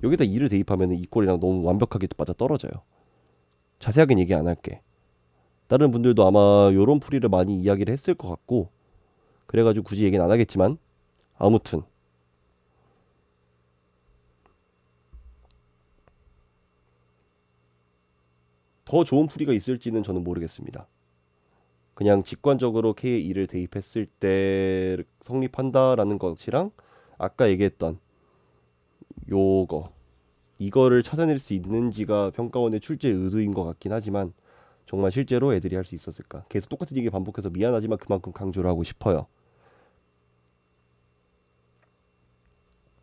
여기다 2를 대입하면 이 꼴이랑 너무 완벽하게 맞아 떨어져요. 자세하게는 얘기 안 할게. 다른 분들도 아마 요런 풀이를 많이 이야기를 했을 것 같고, 그래가지고 굳이 얘기는 안 하겠지만, 아무튼 더 좋은 풀이가 있을지는 저는 모르겠습니다. 그냥 직관적으로 K에 2를 대입했을 때 성립한다라는 것이랑 아까 얘기했던 요거 이거를 찾아낼 수 있는지가 평가원의 출제 의도인 것 같긴 하지만, 정말 실제로 애들이 할 수 있었을까? 계속 똑같은 얘기 반복해서 미안하지만 그만큼 강조를 하고 싶어요.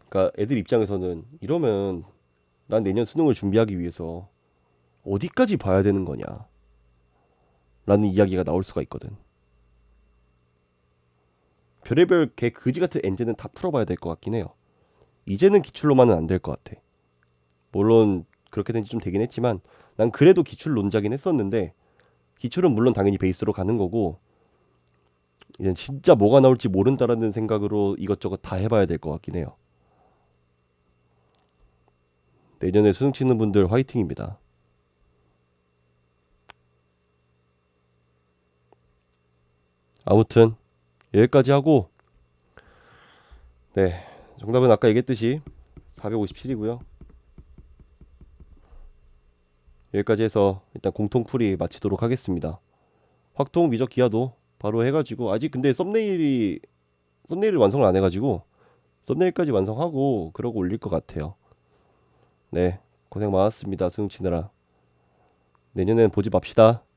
그러니까 애들 입장에서는 이러면 난 내년 수능을 준비하기 위해서 어디까지 봐야 되는 거냐 라는 이야기가 나올 수가 있거든. 별의별 개 그지 같은 엔진은 다 풀어봐야 될 것 같긴 해요. 이제는 기출로만은 안 될 것 같아. 물론 그렇게 된 지 좀 되긴 했지만 난 그래도 기출론자긴 했었는데, 기출은 물론 당연히 베이스로 가는 거고 이제 진짜 뭐가 나올지 모른다라는 생각으로 이것저것 다 해봐야 될 것 같긴 해요. 내년에 수능 치는 분들 화이팅입니다. 아무튼 여기까지 하고, 네, 정답은 아까 얘기했듯이 457이고요. 여기까지 해서 일단 공통풀이 마치도록 하겠습니다. 확통, 미적, 기하도 바로 해가지고, 아직 근데 썸네일을 완성을 안 해가지고 썸네일까지 완성하고 그러고 올릴 것 같아요. 네, 고생 많았습니다. 수능 치느라. 내년엔 보지 맙시다.